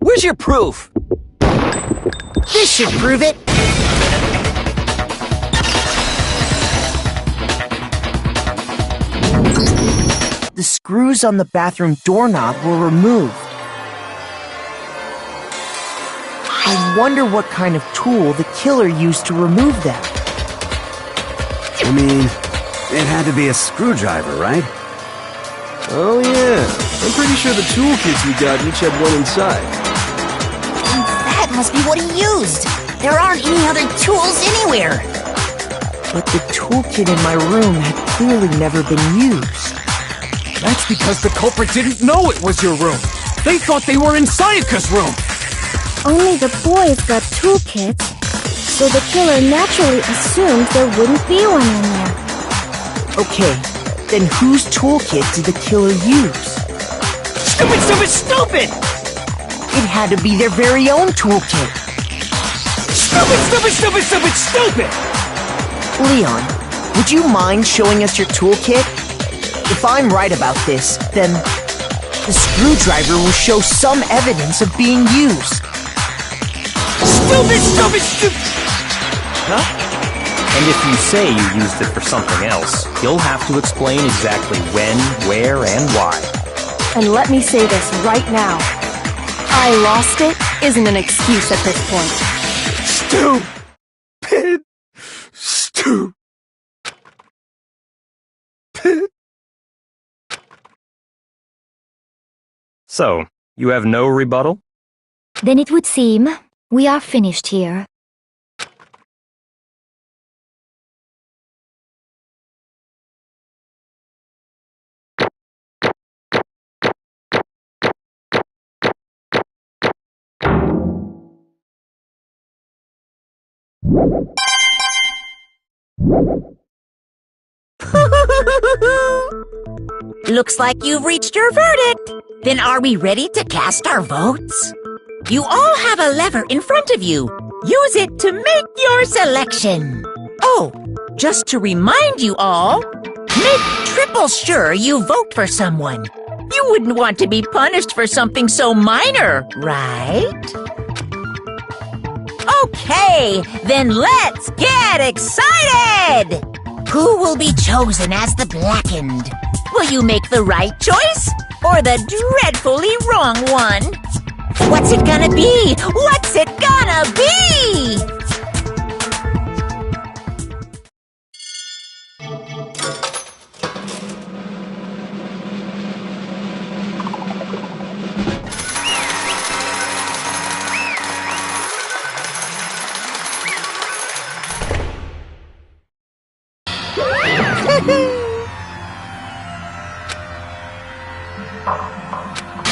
Speaker 13: Where's your proof?
Speaker 8: This should prove it.
Speaker 10: The screws on the bathroom doorknob were removed. I wonder what kind of tool the killer used to remove them.
Speaker 1: I mean, it had to be a screwdriver, right?
Speaker 11: Oh yeah, I'm pretty sure the toolkits we got each had one inside.
Speaker 8: That must be what he used. There aren't any other tools anywhere.
Speaker 10: But the toolkit in my room had clearly never been used.
Speaker 3: That's because the culprit didn't know it was your room. They thought they were in Sayaka's room.
Speaker 12: Only the boys got toolkits, so the killer naturally assumed there wouldn't be one in there.
Speaker 10: Okay, then whose toolkit did the killer use?
Speaker 13: Stupid, stupid, stupid!
Speaker 10: It had to be their very own toolkit.
Speaker 13: Stupid, stupid, stupid, stupid, stupid!
Speaker 10: Leon, would you mind showing us your toolkit? If I'm right about this, then the screwdriver will show some evidence of being used.
Speaker 13: Stupid, stupid, stupid!
Speaker 6: Huh? And if you say you used it for something else, you'll have to explain exactly when, where, and why.
Speaker 9: And let me say this right now. I lost it isn't an excuse at this point.
Speaker 11: Stupid! Stupid!
Speaker 6: So, you have no rebuttal?
Speaker 5: Then it would seem we are finished here.
Speaker 8: Looks like you've reached your verdict. Then are we ready to cast our votes? You all have a lever in front of you. Use it to make your selection. Oh, just to remind you all, make triple sure you vote for someone. You wouldn't want to be punished for something so minor, right? Okay, then let's get excited! Who will be chosen as the blackened? Will you make the right choice or the dreadfully wrong one? What's it gonna be? What's it gonna be?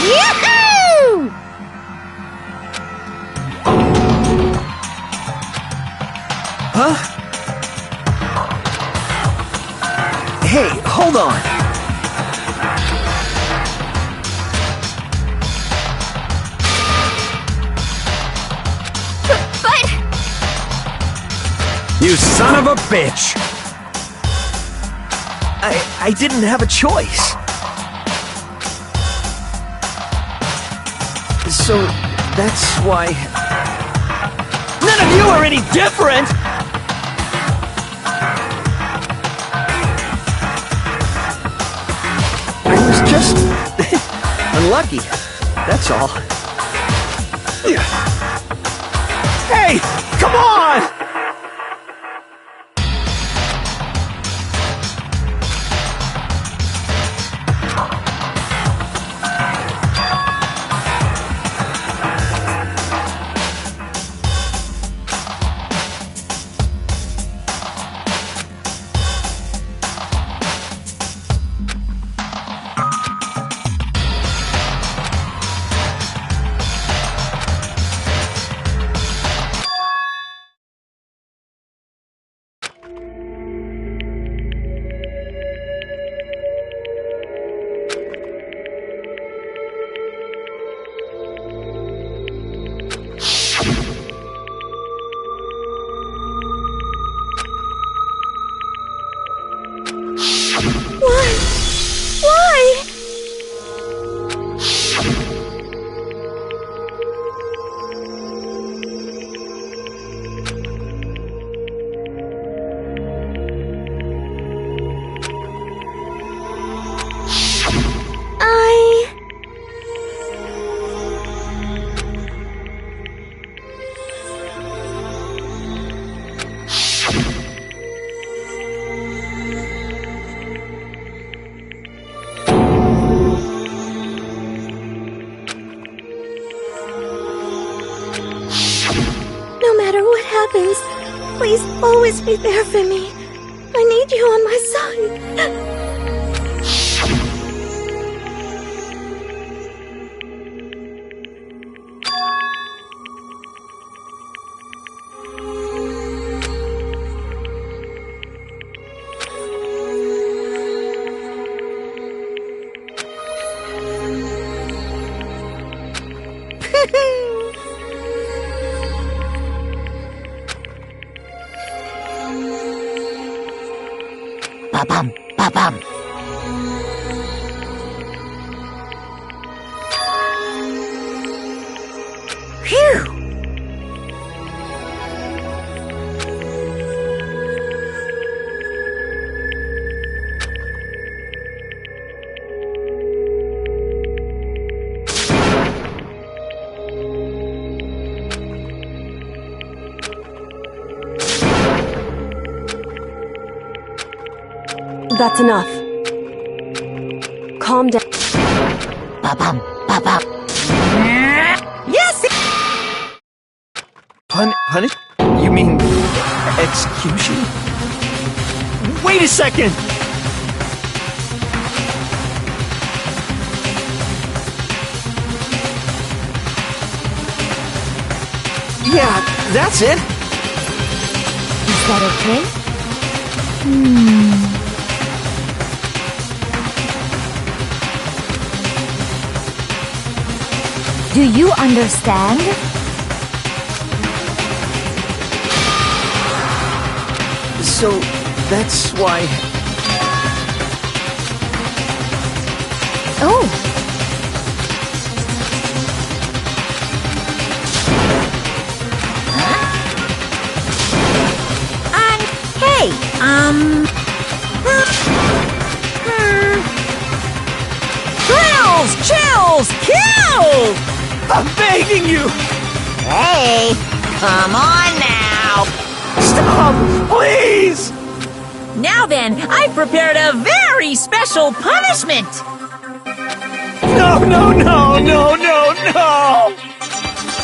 Speaker 8: Yoo-hoo!
Speaker 13: Huh? Hey, hold on.
Speaker 14: But...
Speaker 1: You son of a bitch!
Speaker 13: I didn't have a choice. So, that's why... None of you are any different! I was just... unlucky. That's all. Hey! Come on!
Speaker 5: No matter what happens, please always be there for me. I need you on my side.
Speaker 8: Ba-bum, ba-bum. Phew!
Speaker 9: That's enough. Calm down.
Speaker 8: Ba-bum, ba-bum. Yes!
Speaker 13: Punish? You mean execution? Wait a second! Yeah, that's it.
Speaker 5: Is that okay? Do you understand?
Speaker 13: So, that's why...
Speaker 5: Oh!
Speaker 8: Hey, Thrills, chills, kills!
Speaker 13: I'm begging you!
Speaker 8: Hey, come on now.
Speaker 13: Stop! Please!
Speaker 8: Now then, I've prepared a very special punishment.
Speaker 13: No, no, no, no, no, no!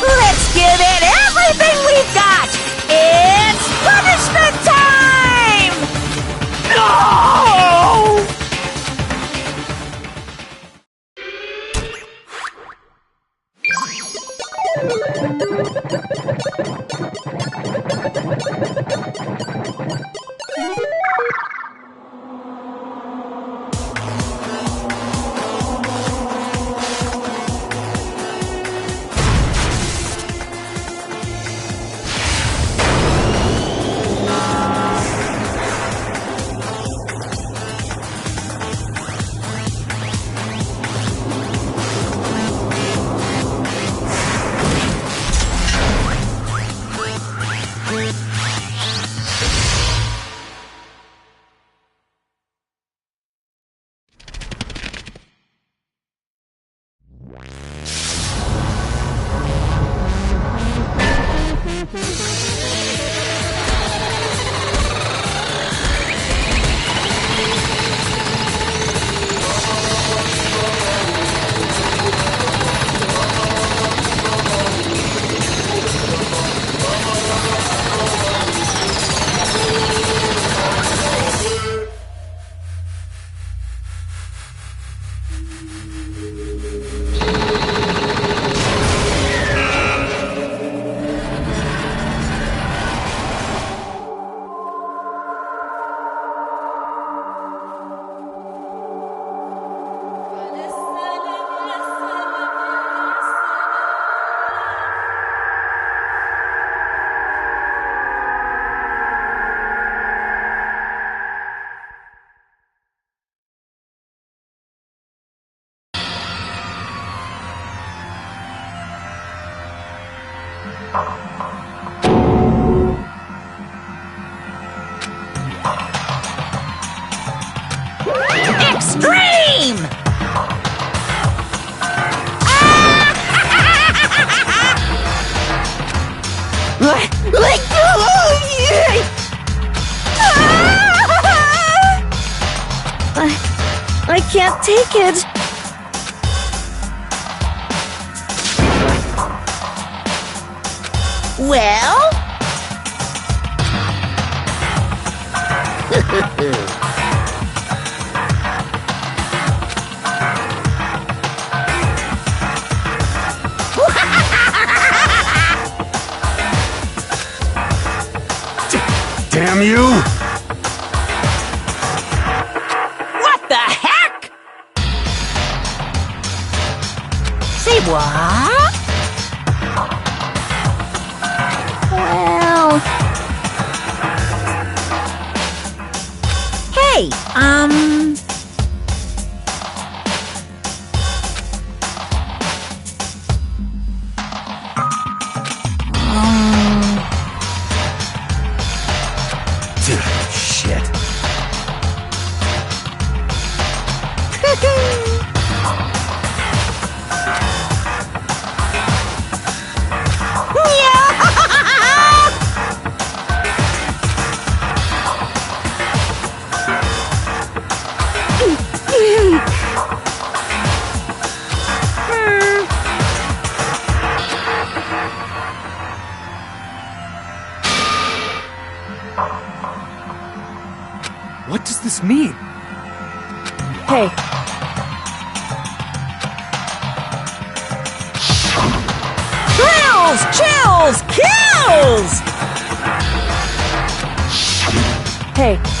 Speaker 8: Let's give it everything we've got. It's punishment time!
Speaker 13: No!
Speaker 8: Extreme!
Speaker 5: I can't take it.
Speaker 8: Well?
Speaker 1: Damn you!
Speaker 8: What the heck? Say what?
Speaker 12: Well...
Speaker 8: Hey,
Speaker 1: Shit.
Speaker 3: What does this mean?
Speaker 9: Hey,
Speaker 8: thrills, chills, kills!
Speaker 9: hey,